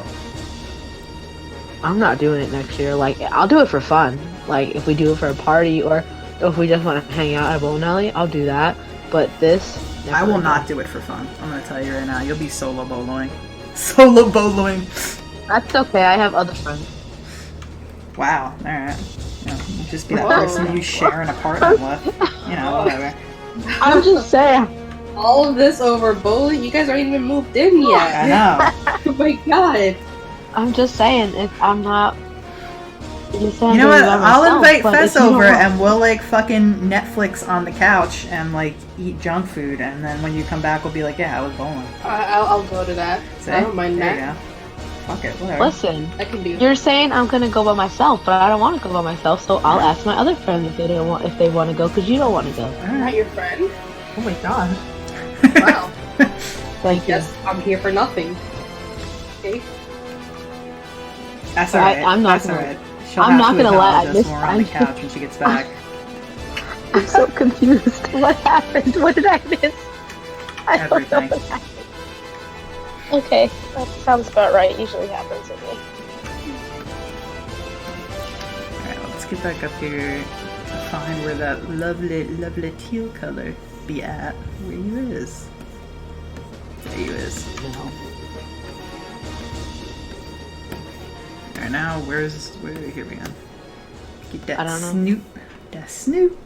I'm not doing it next year. Like, I'll do it for fun. Like, if we do it for a party or if we just want to hang out at a bowling alley, I'll do that. But this, I will not do it for fun. I'm gonna tell you right now. You'll be solo bowling. Solo bowling. That's okay. I have other friends. Wow. All right. You know, you just be that person you share an apartment with. You know, whatever. I'm just saying. All of this over bowling? You guys aren't even moved in yet. I know. Oh my god. I'm just saying. If I'm not. You know what? I'll invite Fess over and we'll like fucking Netflix on the couch and like eat junk food, and then when you come back, we'll be like, yeah, I was bowling. I'll go to that. See? I don't mind There that. you go. Fuck it, whatever. Listen, I can do. you're saying I'm gonna go by myself, but I don't want to go by myself. So I'll ask my other friends if they want to go, because you don't want to go. I'm not your friend. Oh my god. Wow. Thank you. Yes, I'm here for nothing. Okay. That's alright. I'm not That's gonna- alright. I'm not gonna lie, This more on the couch when she gets back. I'm so confused. What happened? What did I miss? I don't know Everything. what happened. Okay, that sounds about right. It usually happens with me. Alright, let's get back up here to find where that lovely teal color be at. Where you is? There you is. Alright, now where here we go. Keep that I don't know. snoop. That snoop.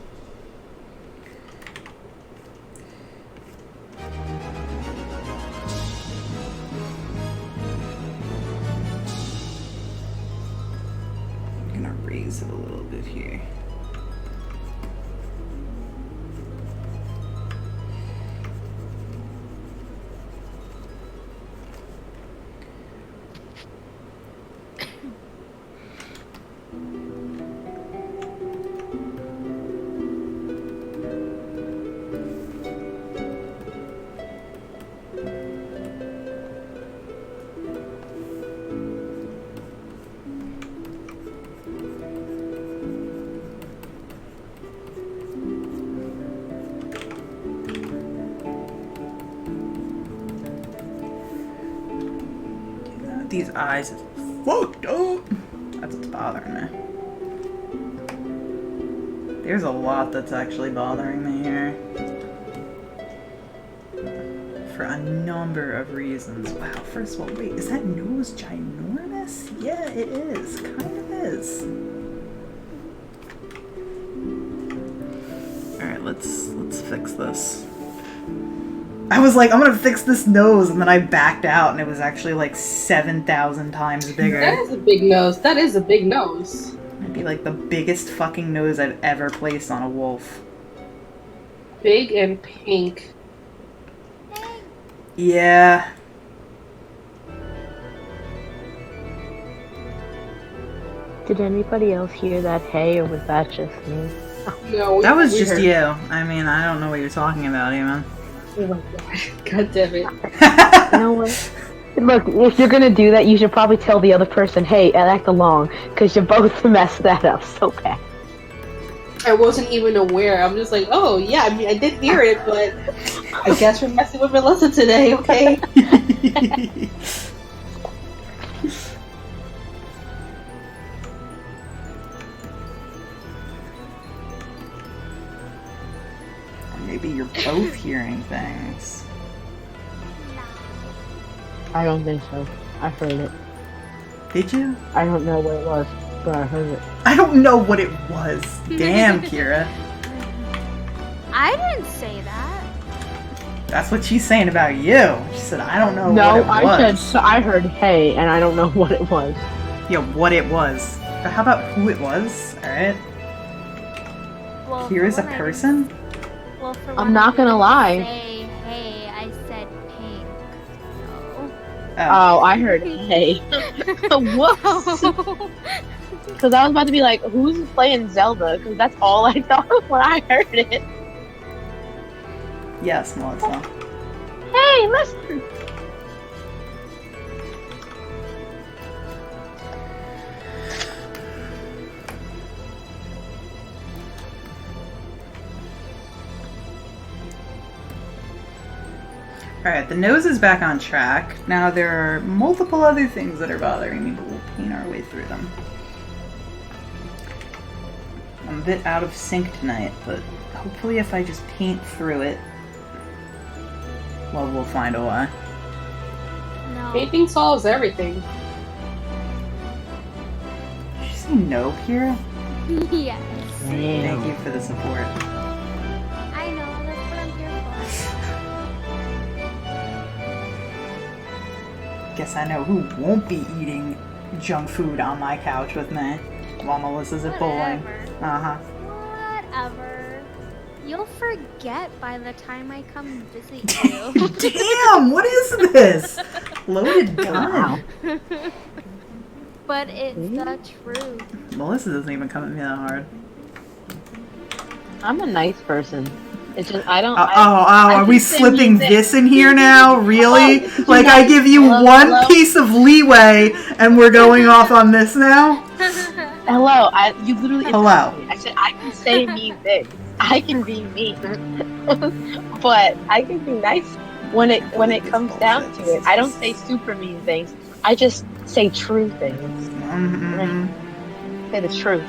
I'm gonna raise it a little bit here. These eyes is fucked up. That's what's bothering me. There's a lot that's actually bothering me here. For a number of reasons. Wow, first of all, wait, is that nose ginormous? Yeah, it is. Kind of is. Alright, let's fix this. I was like, I'm gonna fix this nose, and then I backed out, and it was actually like 7,000 times bigger. That is a big nose. That is a big nose. It'd be like the biggest fucking nose I've ever placed on a wolf. big and pink. Yeah. Did anybody else hear that hey, or was that just me? No, That was we just heard- you. I mean, I don't know what you're talking about, even. Oh my god. God damn it. You know what? Look, if you're gonna do that, you should probably tell the other person, hey, act along, because you both messed that up so bad. I wasn't even aware. I'm just like, oh yeah, I mean, I did hear it, but I guess we're messing with Melissa today, okay? Maybe you're both hearing things. I don't think so. I heard it. Did you? I don't know what it was, but I heard it. I don't know what it was. Damn, Kira. I didn't say that. That's what she's saying about you. She said, I don't know No, what it I was. said, so I heard hey, and I don't know what it was. Yeah, what it was. But how about who it was? Alright. Well, Kira's a for when I- person? Well, for I'm when not I gonna didn't lie. Say hey, I said pink. Oh, I heard hey. Whoops! So. Because I was about to be like, who's playing Zelda? Because that's all I thought of when I heard it. Yes, Melissa. Hey, listen! Alright, the nose is back on track. Now there are multiple other things that are bothering me, but we'll paint our way through them. I'm a bit out of sync tonight, but hopefully if I just paint through it, well, we'll find a way. No. Painting solves everything. Did you say no, Kira? Yes. Thank you for the support. I know, that's what I'm here for. Guess I know who won't be eating junk food on my couch with me while Melissa's at bowling. Whatever. Uh-huh. Whatever. You'll forget by the time I come visit you. Damn, what is this? Loaded gun. But it's the truth. Melissa doesn't even come at me that hard. I'm a nice person. It's just, I don't. Are we just say slipping music. this in here now? Really? Oh, Like I give you hello, one hello? piece of leeway and we're going off on this now? Hello, you literally. Hello. I said I can say mean things. I can be mean, but I can be nice when it comes down to it. I don't say super mean things. I just say true things. Mm-hmm. Say the truth.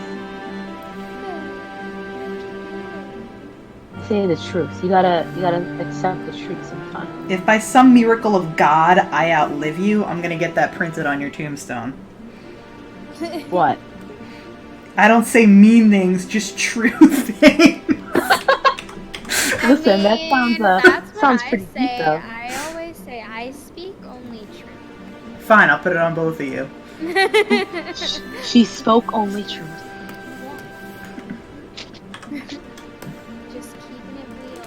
Say the truth. You gotta accept the truth sometimes. If by some miracle of God I outlive you, I'm gonna get that printed on your tombstone. What? I don't say mean things, just true things. Listen, that sounds that's what sounds I pretty say. deep though. I always say I speak only truth. Fine, I'll put it on both of you. She spoke only truth. Just keeping it real.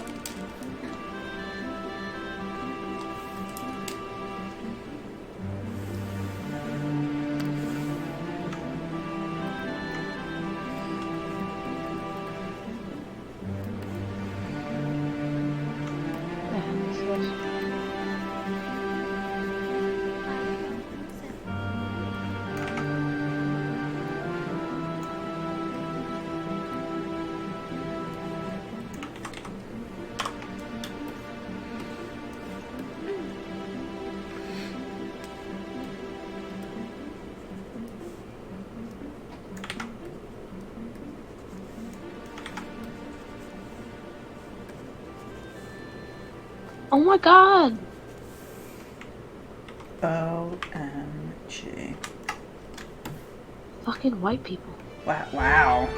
Oh my god! OMG. Fucking white people. Wow.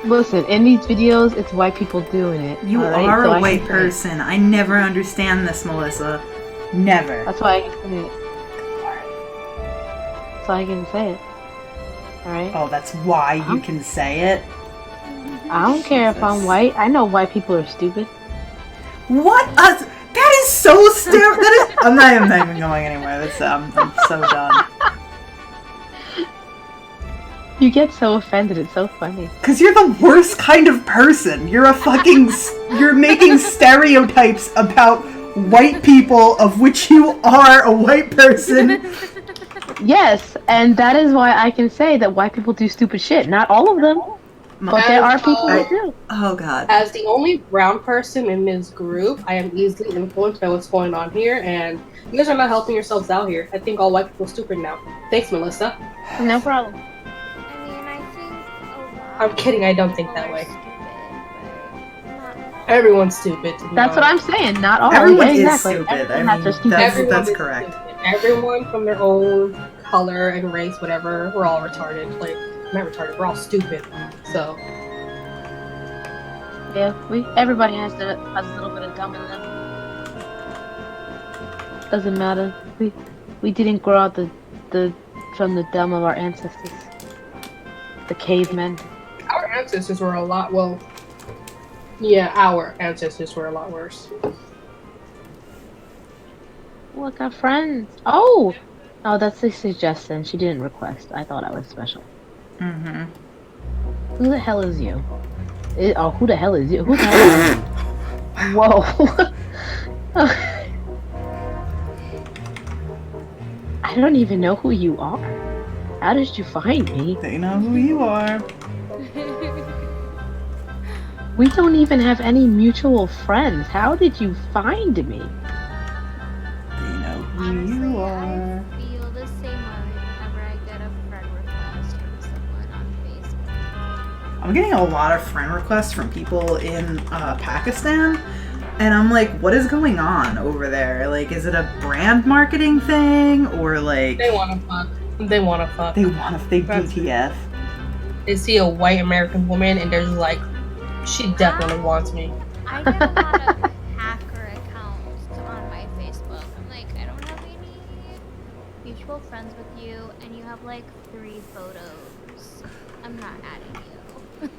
Listen, in these videos, it's white people doing it. You alright? are So a I white can say it. person. I never understand this, Melissa. Never. That's why I can say it. That's why I can say it. Alright? Oh, that's why you can say it? I don't care if I'm white. I know white people are stupid. What? That is so stupid. That is. I'm not even going anywhere. That's I'm so done. You get so offended. It's so funny. Cause you're the worst kind of person. You're a fucking. You're making stereotypes about white people, of which you are a white person. Yes, and that is why I can say that white people do stupid shit. Not all of them, but there are people who do. Oh god. As the only brown person in this group, I am easily influenced by what's going on here, and you guys are not helping yourselves out here. I think all white people are stupid now. Thanks, Melissa. No problem. I mean, I think a lot I'm kidding, I don't think of that people way. are stupid, but not Everyone's stupid. To be That's what honest. I'm saying. Not all. Everyone yeah, is exactly. stupid. Everyone's I not mean, just stupid. Everyone that's is correct. stupid. Everyone from their own color and race, whatever, we're all retarded. Like, not retarded, we're all stupid. So, Yeah, everybody has a little bit of dumb in them. Doesn't matter. We didn't grow out from the dumb of our ancestors, the cavemen. our ancestors were a lot, well, yeah, our ancestors were a lot worse. Look, our friends. Oh, that's a suggestion. She didn't request. I thought I was special. Mm-hmm. Who the hell is you? Who the hell is you? Who the hell is you? Whoa. I don't even know who you are. How did you find me? They know who you are. We don't even have any mutual friends. How did you find me? They know who honestly, you are. I feel the same way whenever I get a friend request from someone on Facebook. I'm getting a lot of friend requests from people in Pakistan, and I'm like, what is going on over there? Like, is it a brand marketing thing, or like They wanna fuck. They wanna fuck. they want to fake That's- DTF? They see a white American woman and they're just like, she definitely wants me. I get a lot of hacker accounts on my Facebook. I'm like, I don't have any mutual friends with you, and you have like 3 photos. I'm not adding you.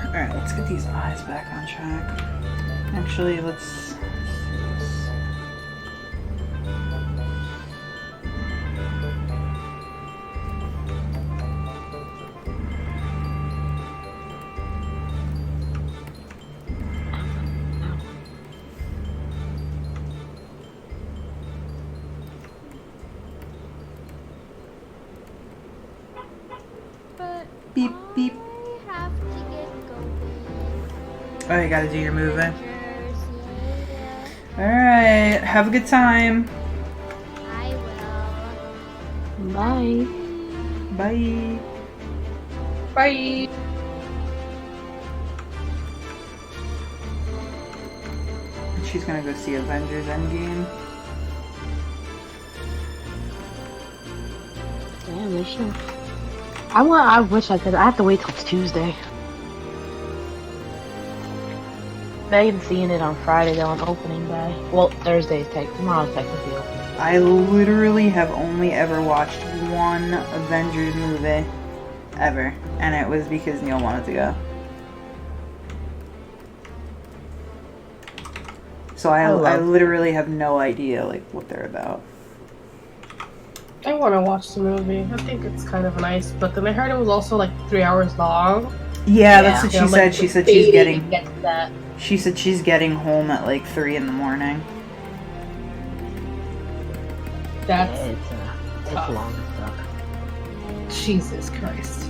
Alright, let's get these eyes back on track. Actually, let's see this. But Beep, beep. I have to get going. Oh, you gotta do your movie. Cheers, yeah. Alright, have a good time. I will. Bye. Bye. Bye. She's gonna go see Avengers Endgame. Damn, they should. I wish I could. I have to wait till Tuesday. Megan's seeing it on Friday though on opening day. Well, Thursday's tomorrow's technically opening. I literally have only ever watched one Avengers movie ever, and it was because Neil wanted to go. So I literally have no idea like what they're about. I want to watch the movie. I think it's kind of nice, but then I heard it was also like 3 hours long. Yeah, that's what she I'm, said. like, She said she's debating getting. to get to that. She said she's getting home at like 3 in the morning. That's It's tough. long as fuck. Jesus Christ.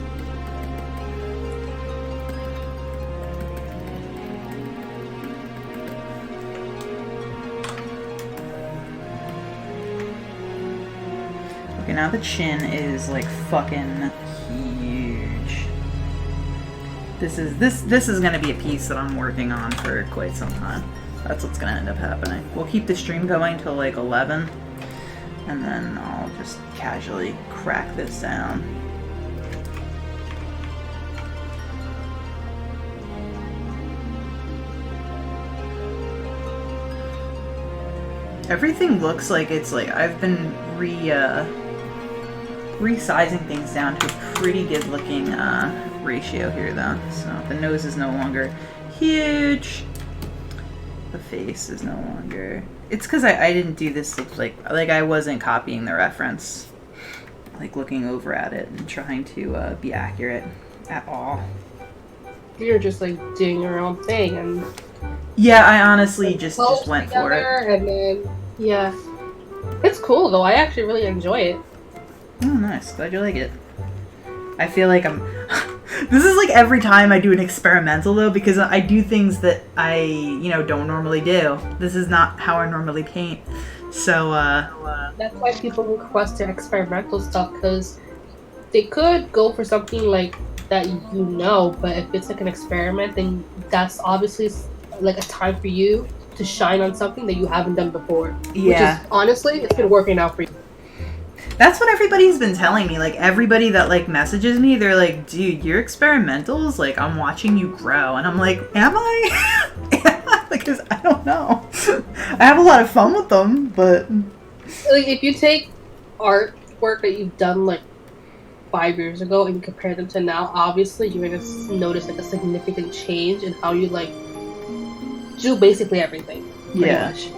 Okay, now the chin is like fucking huge. This is gonna be a piece that I'm working on for quite some time. That's what's gonna end up happening. We'll keep the stream going till like 11, and then I'll just casually crack this down. Everything looks like it's like I've been resizing things down to a pretty good looking ratio here though. So the nose is no longer huge. The face is no longer. It's because I didn't do this like I wasn't copying the reference, like looking over at it and trying to be accurate at all. You're just like doing your own thing, and yeah, I honestly just went for it. And then yeah, it's cool though. I actually really enjoy it. Oh, nice. Glad you like it. I feel like I'm. This is like every time I do an experimental though, because I do things that I, don't normally do. This is not how I normally paint. So, that's why people request their experimental stuff, because they could go for something like that, but if it's like an experiment, then that's obviously like a time for you to shine on something that you haven't done before. yeah. Which is, honestly, it's been working out for you. That's what everybody's been telling me. Like, everybody that, like, messages me, they're like, dude, your experimentals, like, I'm watching you grow. And I'm like, am I? Because I don't know. I have a lot of fun with them, but... Like, if you take artwork that you've done, like, 5 years ago and you compare them to now, obviously you're going to notice, like, a significant change in how you, like, do basically everything. Yeah. Much.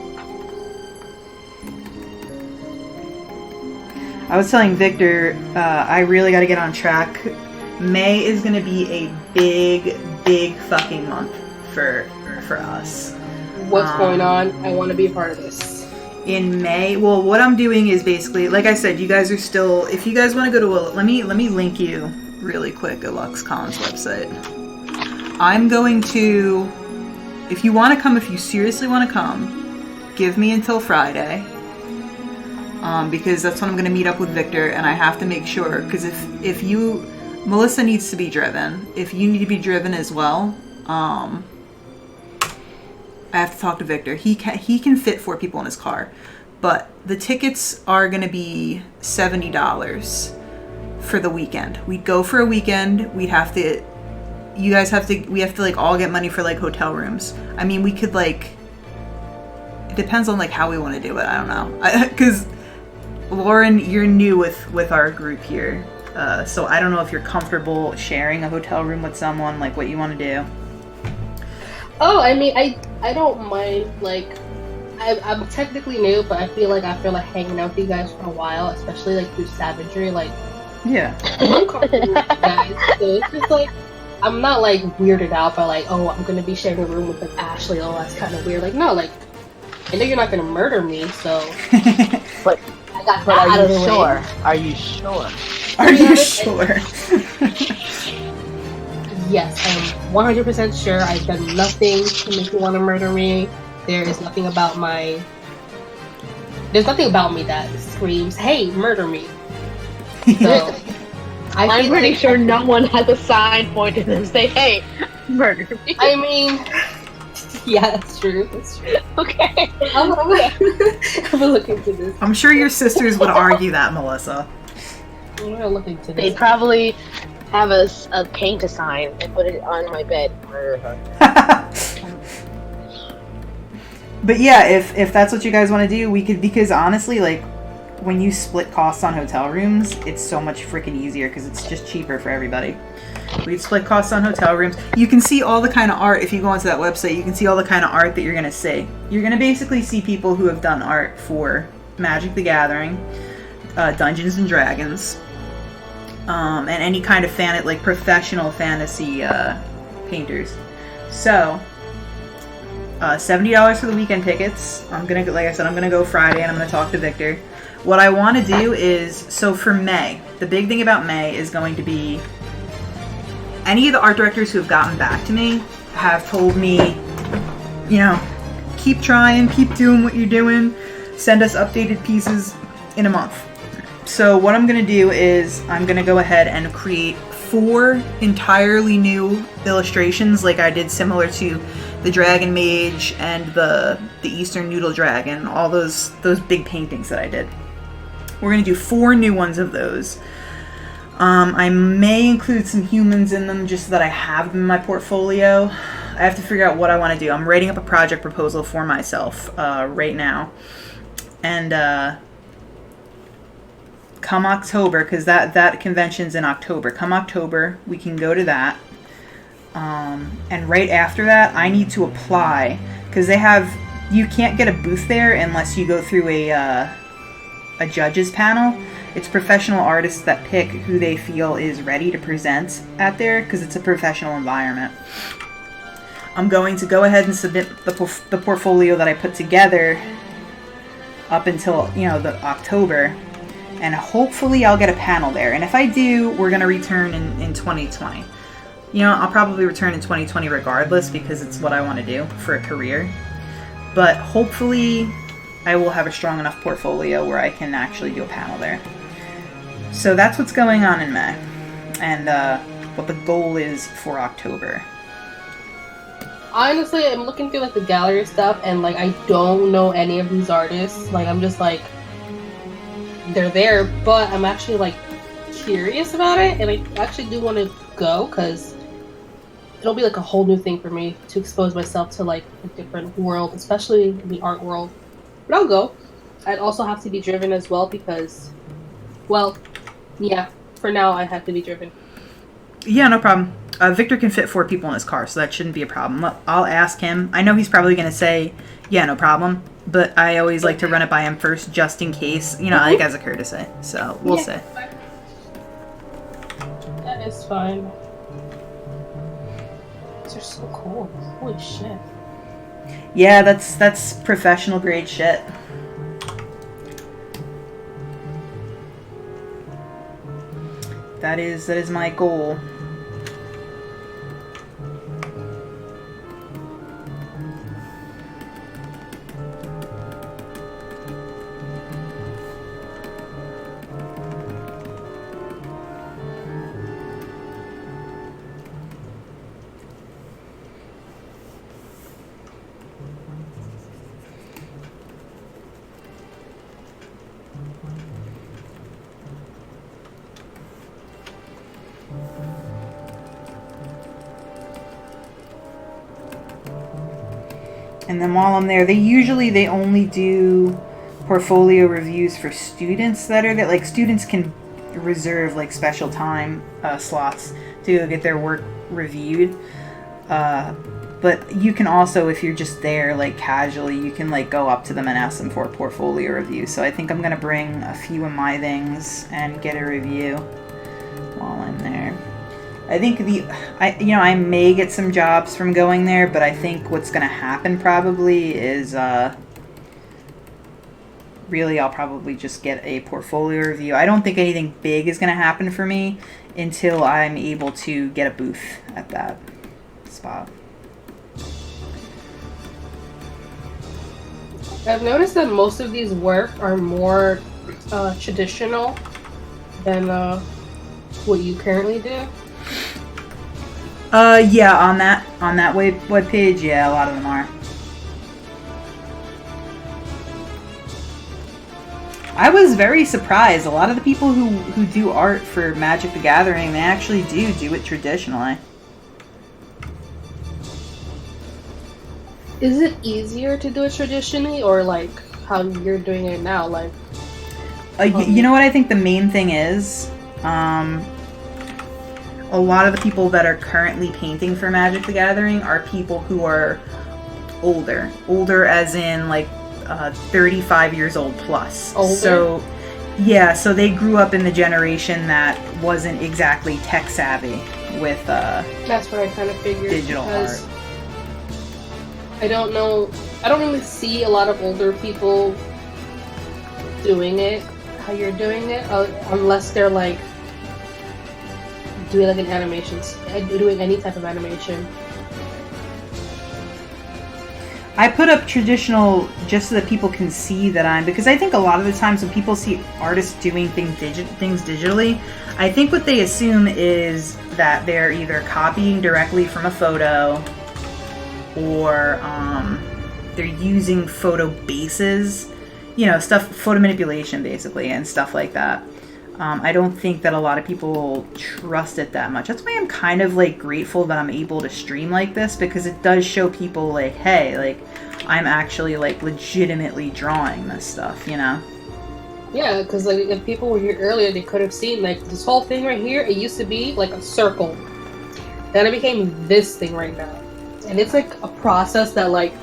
I was telling Victor, I really got to get on track. May is going to be a big, big fucking month for us. What's going on? I want to be a part of this. In May, well, what I'm doing is basically, like I said, you guys are still, if you guys want to go to let me link you really quick at Lux Collins' website. I'm going to, if you want to come, if you seriously want to come, give me until Friday. Because that's when I'm going to meet up with Victor, and I have to make sure, because if you, Melissa needs to be driven. If you need to be driven as well, I have to talk to Victor. He can fit 4 people in his car, but the tickets are going to be $70 for the weekend. We'd go for a weekend. We have to like all get money for like hotel rooms. I mean, we could like, it depends on like how we want to do it. I don't know. Because Lauren, you're new with our group here. So I don't know if you're comfortable sharing a hotel room with someone, like what you want to do. Oh, I mean, I don't mind, like, I'm technically new, but I feel like hanging out with you guys for a while, especially like through Savagery, like, yeah. I'm comfortable with you guys, so it's just like, I'm not like weirded out by like, oh, I'm gonna be sharing a room with like Ashley, oh, that's kind of weird. Like, no, like, I know you're not gonna murder me, so. But I got But that out are of the you way. sure? Are you sure? Are you sure? Yes, I'm 100% sure. I've done nothing to make you want to murder me. There's nothing about me that screams, "Hey, murder me." So, I'm pretty sure no one has a sign pointed and say, "Hey, murder me." I mean, yeah, that's true. That's true. Okay. I'm gonna look into this. I'm sure your sisters would argue that, Melissa. I'm gonna look into this. They'd probably have a paint a sign and put it on my bed. Murder her. But yeah, if that's what you guys want to do, we could, because honestly, like, when you split costs on hotel rooms, it's so much freaking easier because it's just cheaper for everybody. We'd split costs on hotel rooms. You can see all the kind of art, if you go onto that website, you can see all the kind of art that you're going to see. You're going to basically see people who have done art for Magic the Gathering, Dungeons and Dragons, and any kind of like professional fantasy painters. So, $70 for the weekend tickets. Like I said, I'm gonna go Friday and I'm gonna talk to Victor. What I want to do is, so for May, the big thing about May is going to be, any of the art directors who have gotten back to me have told me, keep trying, keep doing what you're doing, send us updated pieces in a month. So what I'm going to do is I'm going to go ahead and create 4 entirely new illustrations, like I did similar to the Dragon Mage and the Eastern Noodle Dragon, all those big paintings that I did. We're going to do 4 new ones of those. I may include some humans in them just so that I have them in my portfolio. I have to figure out what I want to do. I'm writing up a project proposal for myself right now. And come October, because that convention's in October. Come October, we can go to that. And right after that, I need to apply, because you can't get a booth there unless you go through a judges panel. It's professional artists that pick who they feel is ready to present at there, because it's a professional environment. I'm going to go ahead and submit the portfolio that I put together up until, the October, and hopefully I'll get a panel there. And if I do, we're going to return in 2020. I'll probably return in 2020 regardless, because it's what I want to do for a career. But hopefully I will have a strong enough portfolio where I can actually do a panel there. So that's what's going on in May, and what the goal is for October. Honestly, I'm looking through like the gallery stuff, and like I don't know any of these artists. Like I'm just like, they're there, but I'm actually like curious about it, and I actually do want to go because it'll be like a whole new thing for me to expose myself to like a different world, especially the art world. But I'll go. I'd also have to be driven as well because, well, yeah, for now I have to be driven. Yeah, no problem. Victor can fit 4 people in his car, so that shouldn't be a problem. I'll ask him. I know he's probably going to say, yeah, no problem. But I always like to run it by him first, just in case, like as a courtesy. So we'll see. That is fine. These are so cool. Holy shit. Yeah, that's professional grade shit. That is my goal. And then while I'm there, they only do portfolio reviews for students that are there. Like, students can reserve like special time slots to get their work reviewed. But you can also, if you're just there like casually, you can like go up to them and ask them for a portfolio review. So I think I'm gonna bring a few of my things and get a review while I'm there. I think I may get some jobs from going there, but I think what's going to happen probably is really I'll probably just get a portfolio review. I don't think anything big is going to happen for me until I'm able to get a booth at that spot. I've noticed that most of these work are more traditional than what you currently do. Yeah, on that web page, yeah, a lot of them are. I was very surprised. A lot of the people who do art for Magic the Gathering, they actually do it traditionally. Is it easier to do it traditionally, or like how you're doing it now? Like, you know what I think the main thing is? A lot of the people that are currently painting for Magic the Gathering are people who are older. Older as in like 35 years old plus. Older? So, yeah, so they grew up in the generation that wasn't exactly tech savvy with that's what I kind of figured. digital art. I don't know. I don't really see a lot of older people doing it how you're doing it, unless they're like doing like an animation, doing any type of animation. I put up traditional just so that people can see that because I think a lot of the times when people see artists doing things digitally, I think what they assume is that they're either copying directly from a photo or they're using photo bases, photo manipulation basically, and stuff like that. I don't think that a lot of people trust it that much. That's why I'm kind of like grateful that I'm able to stream like this, because it does show people like, hey, like I'm actually like legitimately drawing this stuff, Yeah, because like if people were here earlier, they could have seen like this whole thing right here. It used to be like a circle, then it became this thing right now, and it's like a process that like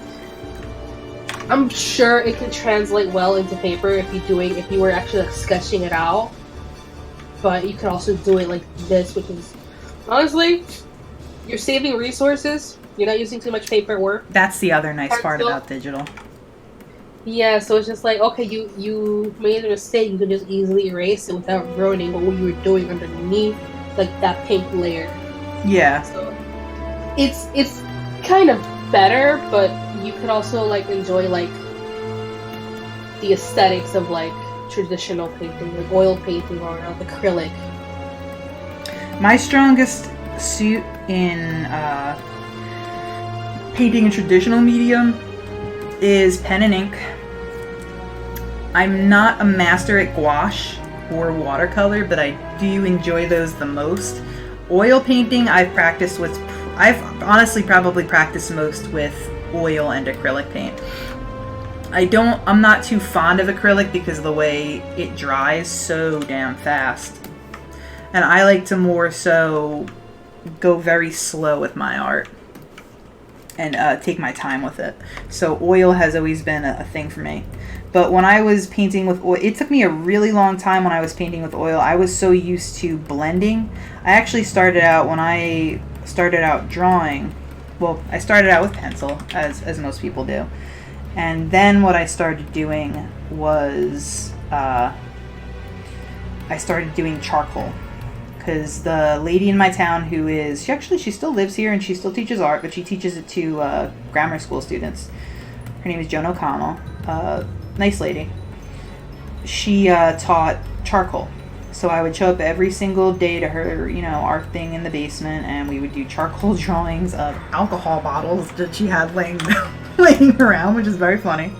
I'm sure it can translate well into paper if you were actually like sketching it out. But you could also do it like this, which is honestly, you're saving resources. You're not using too much paperwork. That's the other nice part about digital. Yeah, so it's just like, okay, you made a mistake. You can just easily erase it without ruining what you were doing underneath, like that pink layer. Yeah. So it's kind of better, but you could also like enjoy like the aesthetics of like traditional painting, like oil painting or acrylic. My strongest suit in painting in traditional medium is pen and ink. I'm not a master at gouache or watercolor, but I do enjoy those the most. Oil painting I've honestly probably practiced most with oil and acrylic paint. I'm not too fond of acrylic because of the way it dries so damn fast. And I like to more so go very slow with my art and take my time with it. So oil has always been a thing for me. But when I was painting with oil, it took me a really long time when I was painting with oil. I was so used to blending. I actually started out, when I started out drawing, well, I started out with pencil, as most people do. And then what I started doing was I started doing charcoal, because the lady in my town she still lives here and she still teaches art, but she teaches it to grammar school students. Her name is Joan O'Connell. Nice lady. She taught charcoal. So I would show up every single day to her, art thing in the basement, and we would do charcoal drawings of alcohol bottles that she had laying around, which is very funny.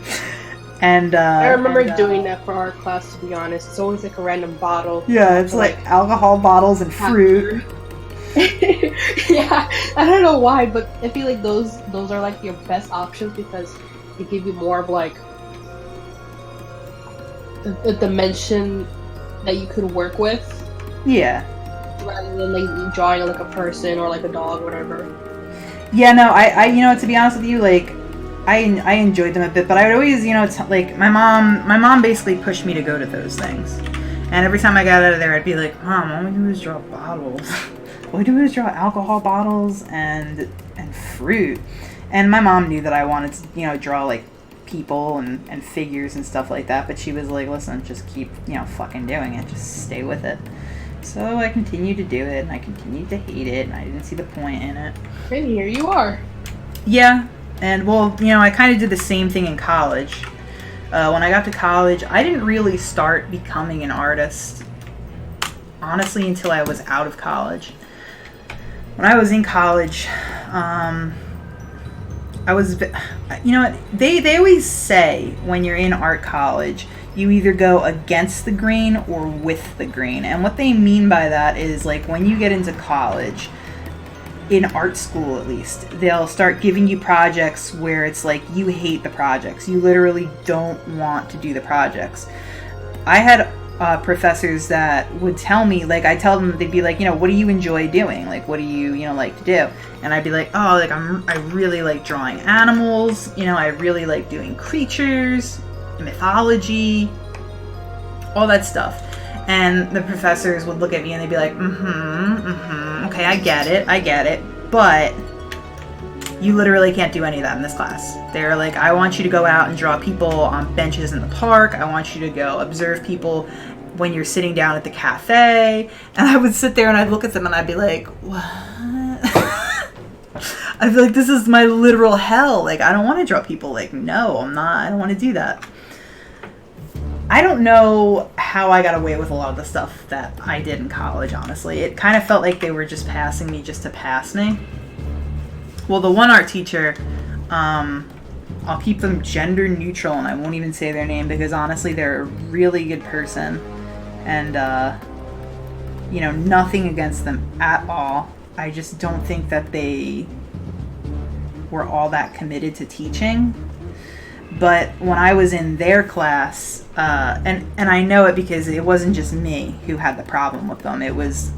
And I remember doing that for art class, to be honest. It's always like a random bottle. Yeah, it's like alcohol bottles and fruit. Yeah, I don't know why, but I feel like those are like your best options because they give you more of like a dimension that you could work with. Yeah. Rather than like drawing like a person or like a dog or whatever. Yeah, no, I to be honest with you, like I enjoyed them a bit, but I would always, like my mom basically pushed me to go to those things. And every time I got out of there, I'd be like, Mom, all we do is draw bottles. All we do is draw alcohol bottles and fruit. And my mom knew that I wanted to, draw like people and figures and stuff like that, but she was like, listen, just keep, fucking doing it. Just stay with it. So I continued to do it, and I continued to hate it, and I didn't see the point in it. And here you are. Yeah. And, well, I kind of did the same thing in college. When I got to college, I didn't really start becoming an artist, honestly, until I was out of college. When I was in college, I was, they always say when you're in art college, you either go against the grain or with the grain. And what they mean by that is, like, when you get into college, in art school at least, they'll start giving you projects where it's like you hate the projects. You literally don't want to do the projects. I had professors that would tell me, like, I tell them, they'd be like, what do you enjoy doing? Like, what do you, like to do? And I'd be like, oh, like, I really like drawing animals. I really like doing creatures, mythology, all that stuff. And the professors would look at me and they'd be like, okay, I get it, but you literally can't do any of that in this class. They're like, I want you to go out and draw people on benches in the park. I want you to go observe people when you're sitting down at the cafe. And I would sit there and I'd look at them and I'd be like, what? I feel like this is my literal hell. Like, I don't want to draw people. Like, no, I'm not. I don't want to do that. I don't know how I got away with a lot of the stuff that I did in college, honestly. It kind of felt like they were just passing me just to pass me. Well, the one art teacher, I'll keep them gender neutral and I won't even say their name because honestly they're a really good person. And, you know, nothing against them at all. I just don't think that they were all that committed to teaching. But when I was in their class, and I know it because it wasn't just me who had the problem with them. It was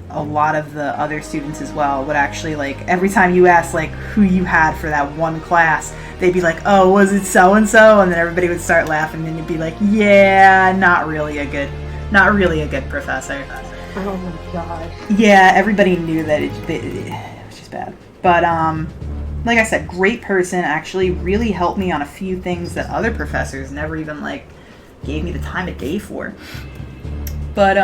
a lot of the other students as well would actually, like, every time you asked, like, who you had for that one class, they'd be like, oh, was it so-and-so? And then everybody would start laughing and you'd be like, yeah, not really a good professor. Oh my god. Yeah, everybody knew that it was just bad. But, like I said, great person, actually really helped me on a few things that other professors never even, like, gave me the time of day for. But,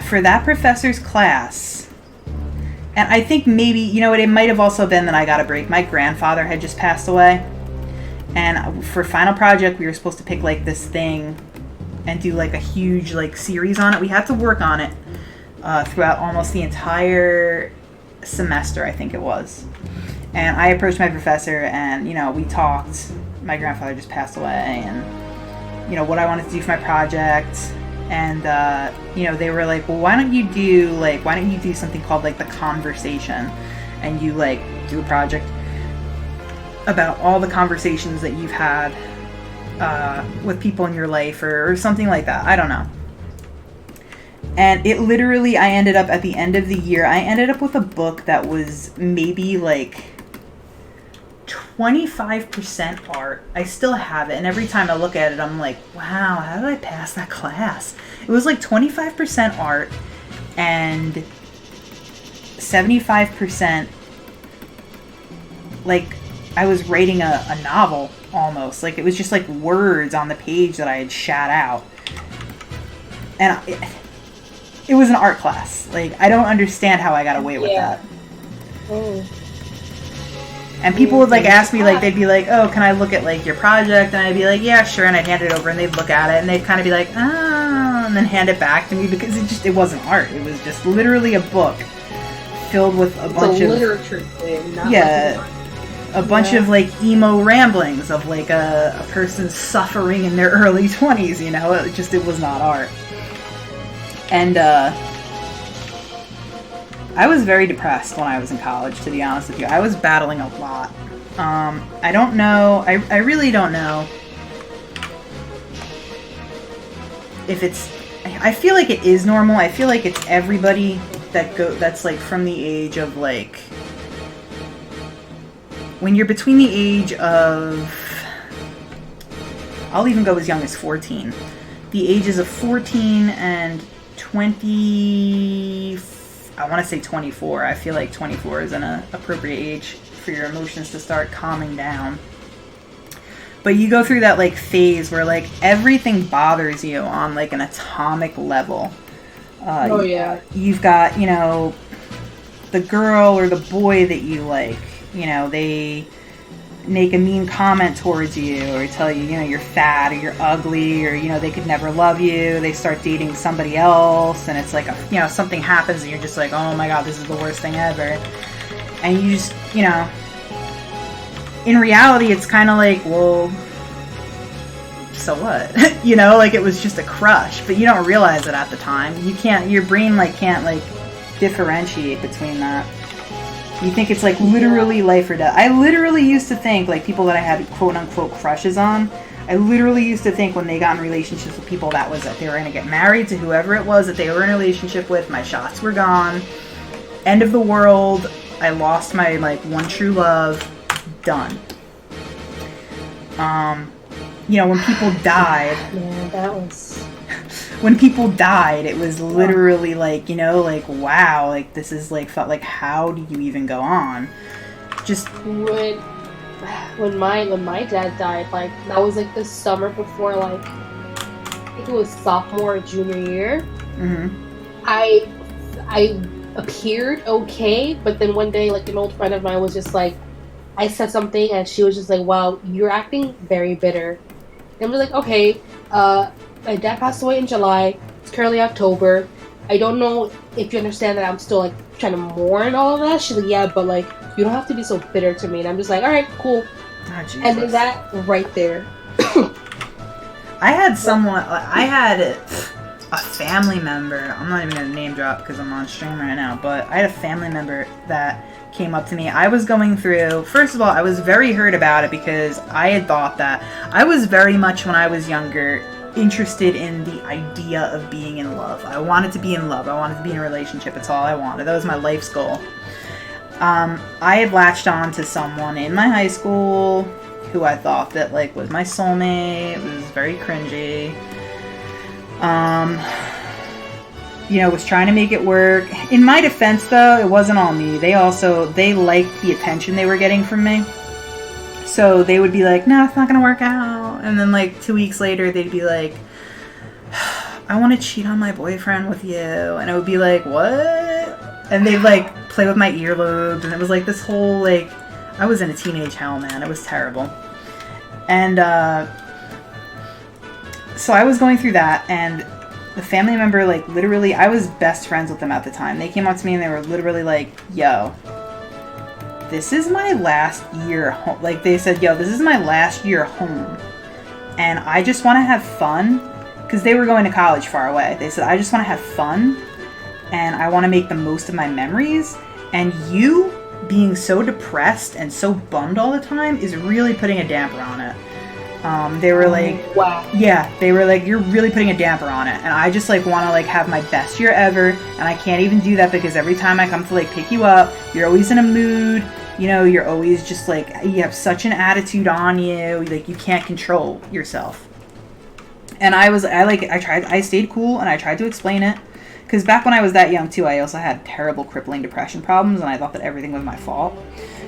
for that professor's class, and I think maybe, you know what, it might have also been that I got a break. My grandfather had just passed away, and for final project, we were supposed to pick, like, this thing and do, like, a huge, like, series on it. We had to work on it throughout almost the entire semester, I think it was. And I approached my professor and, you know, we talked. My grandfather just passed away and, you know, what I wanted to do for my project. And, you know, they were like, well, why don't you do something called, like, the conversation, and you, like, do a project about all the conversations that you've had with people in your life or something like that. I don't know. And it literally, I ended up, at the end of the year, I ended up with a book that was maybe, like, 25% art. I still have it, and every time I look at it, I'm like, wow, how did I pass that class? It was like 25% art and 75%, like, I was writing a novel, almost. Like, it was just, like, words on the page that I had shat out. And it was an art class. Like, I don't understand how I got away with that. Oh. And people would, like, ask me, like, they'd be like, oh, can I look at, like, your project? And I'd be like, yeah, sure. And I'd hand it over, and they'd look at it, and they'd kind of be like, oh, and then hand it back to me because it wasn't art. It was just literally a book filled with a bunch of literature thing, not a bunch of, like, emo ramblings of, like, a person suffering in their early 20s, you know? It was not art. And, I was very depressed when I was in college, to be honest with you. I was battling a lot. I don't know. I really don't know if it's... I feel like it is normal. I feel like it's everybody that's, like, from the age of, like... When you're between the age of... I'll even go as young as 14. The ages of 14 and 20... I want to say 24. I feel like 24 is an appropriate age for your emotions to start calming down. But you go through that, like, phase where, like, everything bothers you on, like, an atomic level. Oh, yeah. You've got, you know, the girl or the boy that you like. You know, they make a mean comment towards you or tell you, you know, you're fat or you're ugly or, you know, they could never love you. They start dating somebody else and it's like, you know, something happens and you're just like, oh my god, this is the worst thing ever. And you just, you know, in reality, it's kind of like, well, so what? You know, like, it was just a crush, but you don't realize it at the time. You can't, your brain, like, can't, like, differentiate between that. You think it's, like, literally life or death. I literally used to think, like, people that I had quote-unquote crushes on, I literally used to think when they got in relationships with people that they were going to get married to whoever it was that they were in a relationship with. My shots were gone. End of the world. I lost my, like, one true love. Done. You know, when people died... Yeah, that was... When people died, it was literally like, you know, like, wow, like, this is, like, felt like, how do you even go on? Just... When my dad died, like, that was, like, the summer before, like, I think it was sophomore or junior year. Mm-hmm. I appeared okay, but then one day, like, an old friend of mine was just like, I said something, and she was just like, "Wow, you're acting very bitter." And I'm like, okay, my dad passed away in July. It's currently October. I don't know if you understand that I'm still like trying to mourn all of that. She's like, yeah, but like you don't have to be so bitter to me. And I'm just like, all right, cool. Oh, Jesus. And then that right there. I had someone. I had a family member. I'm not even gonna name drop because I'm on stream right now. But I had a family member that came up to me. I was going through. First of all, I was very hurt about it because I had thought that I was very much when I was younger interested in the idea of being in love. I wanted to be in love. I wanted to be in a relationship. It's all I wanted. That was my life's goal. I had latched on to someone in my high school who I thought that like was my soulmate. It was very cringy. Was trying to make it work. In my defense, though, it wasn't all me. They liked the attention they were getting from me. So they would be like, no, it's not going to work out. And then like 2 weeks later, they'd be like, I want to cheat on my boyfriend with you. And I would be like, what? And they'd like play with my earlobes. And it was like this whole like, I was in a teenage hell, man. It was terrible. And so I was going through that, and the family member, like, literally, I was best friends with them at the time. They came up to me and they were literally like, yo, this is my last year home. Like, they said, yo, this is my last year home. And I just want to have fun. Because they were going to college far away. They said, I just want to have fun. And I want to make the most of my memories. And you being so depressed and so bummed all the time is really putting a damper on it. They were like, wow. Yeah, they were like, you're really putting a damper on it. And I just like want to like have my best year ever. And I can't even do that because every time I come to like pick you up, you're always in a mood. You know, you're always just like, you have such an attitude on you. Like you can't control yourself. And I stayed cool and I tried to explain it. Because back when I was that young too, I also had terrible crippling depression problems and I thought that everything was my fault.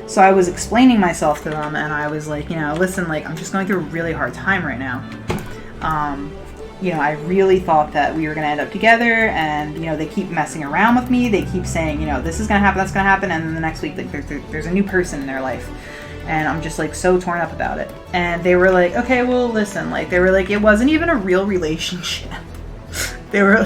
So I was explaining myself to them and I was like, listen, like I'm just going through a really hard time right now. I really thought that we were going to end up together and, they keep messing around with me. They keep saying, this is going to happen, that's going to happen. And then the next week, like there's a new person in their life. And I'm just like so torn up about it. And they were like, okay, well, listen, like they were like, it wasn't even a real relationship. They were,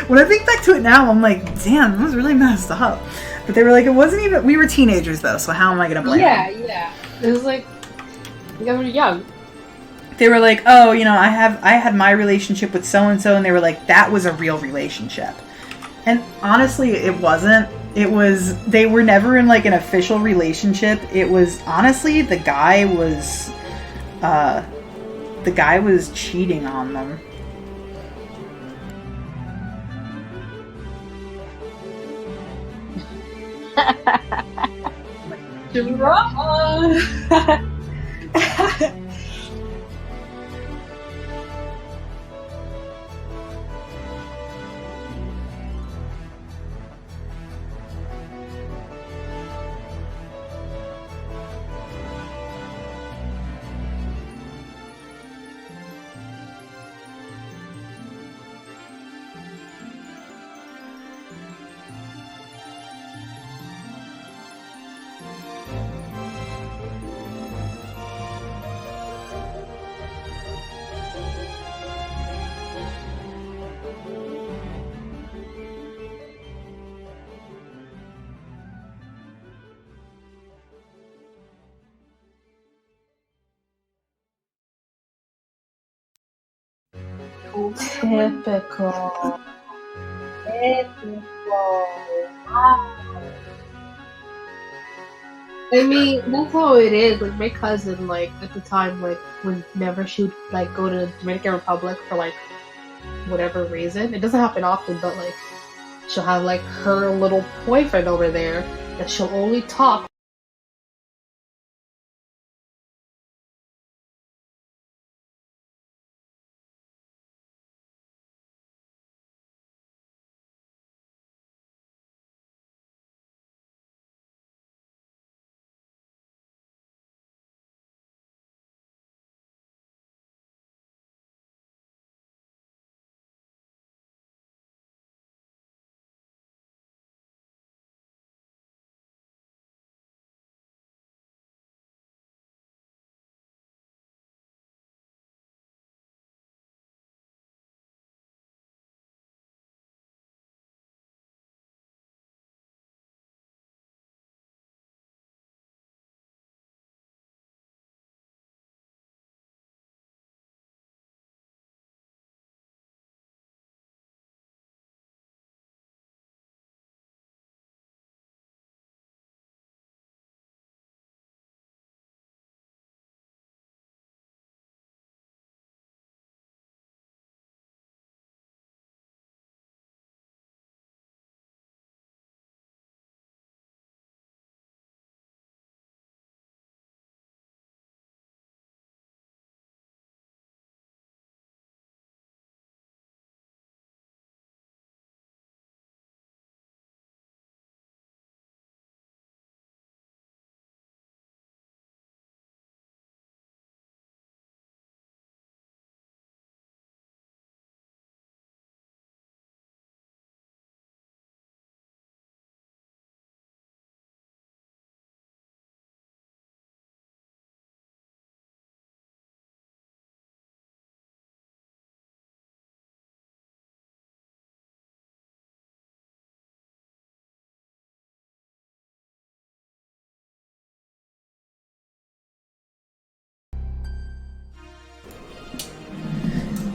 when I think back to it now, I'm like, damn, that was really messed up. But they were like, it wasn't even, we were teenagers though, so how am I going to blame them? Yeah. It was like, you guys were young. They were like, oh, I had my relationship with so-and-so, and they were like, that was a real relationship. And honestly, it wasn't. They were never in like an official relationship. It was, honestly, the guy was cheating on them. Drama. Typical. Wow. I mean, that's how it is. Like my cousin, like at the time, like whenever she would like go to the Dominican Republic for like whatever reason, it doesn't happen often, but like she'll have like her little boyfriend over there that she'll only talk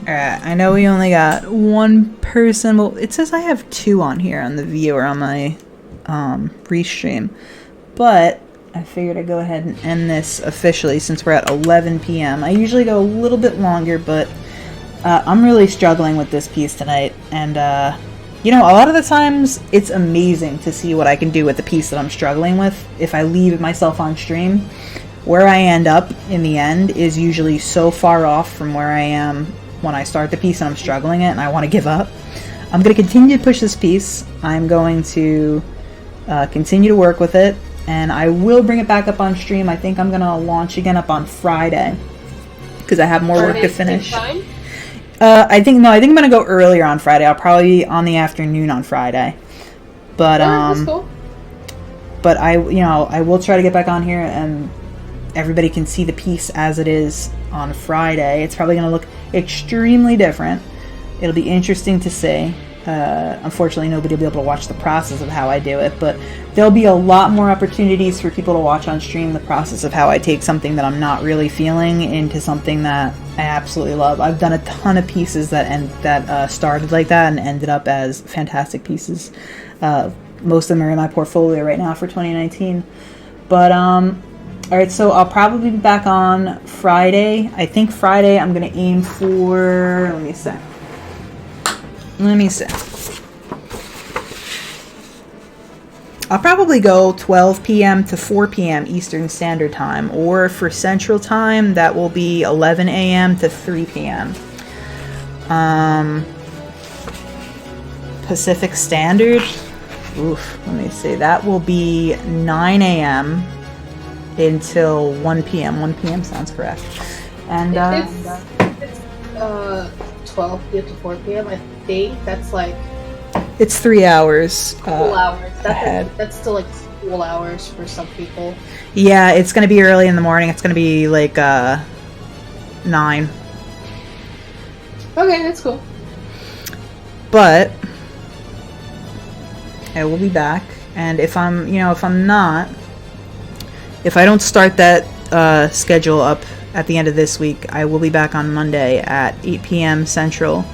Alright, I know we only got one person. Well, it says I have 2 on here on the viewer on my restream. But I figured I'd go ahead and end this officially since we're at 11 p.m. I usually go a little bit longer, but I'm really struggling with this piece tonight. And, you know, a lot of the times it's amazing to see what I can do with the piece that I'm struggling with if I leave myself on stream. Where I end up in the end is usually so far off from where I am when I start the piece and I'm struggling it and I want to give up. I'm going to continue to push this piece. I'm going to continue to work with it. And I will bring it back up on stream. I think I'm going to launch again up on Friday. Because I have more work to finish. I think I'm going to go earlier on Friday. I'll probably be on the afternoon on Friday. But, that's cool. But I will try to get back on here and everybody can see the piece as it is on Friday. It's probably going to look extremely different. It'll be interesting to see. Unfortunately, nobody will be able to watch the process of how I do it, but there'll be a lot more opportunities for people to watch on stream the process of how I take something that I'm not really feeling into something that I absolutely love. I've done a ton of pieces that started like that and ended up as fantastic pieces. Most of them are in my portfolio right now for 2019. But alright, so I'll probably be back on Friday. I think Friday I'm going to aim for, let me see. I'll probably go 12 p.m. to 4 p.m. Eastern Standard Time, or for Central Time, that will be 11 a.m. to 3 p.m. Pacific Standard, let me see, that will be 9 a.m. until 1 p.m. 1 p.m. sounds correct. And it's 12 p.m. to 4 p.m. I think that's like it's 3 hours. School hours. Ahead. That's still like school hours for some people. Yeah, it's gonna be early in the morning. It's gonna be like 9. Okay, that's cool. But I will be back, and if I don't start that schedule up at the end of this week, I will be back on Monday at 8 p.m. Central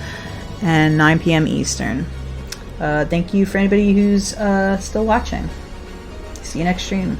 and 9 p.m. Eastern. Thank you for anybody who's still watching. See you next stream.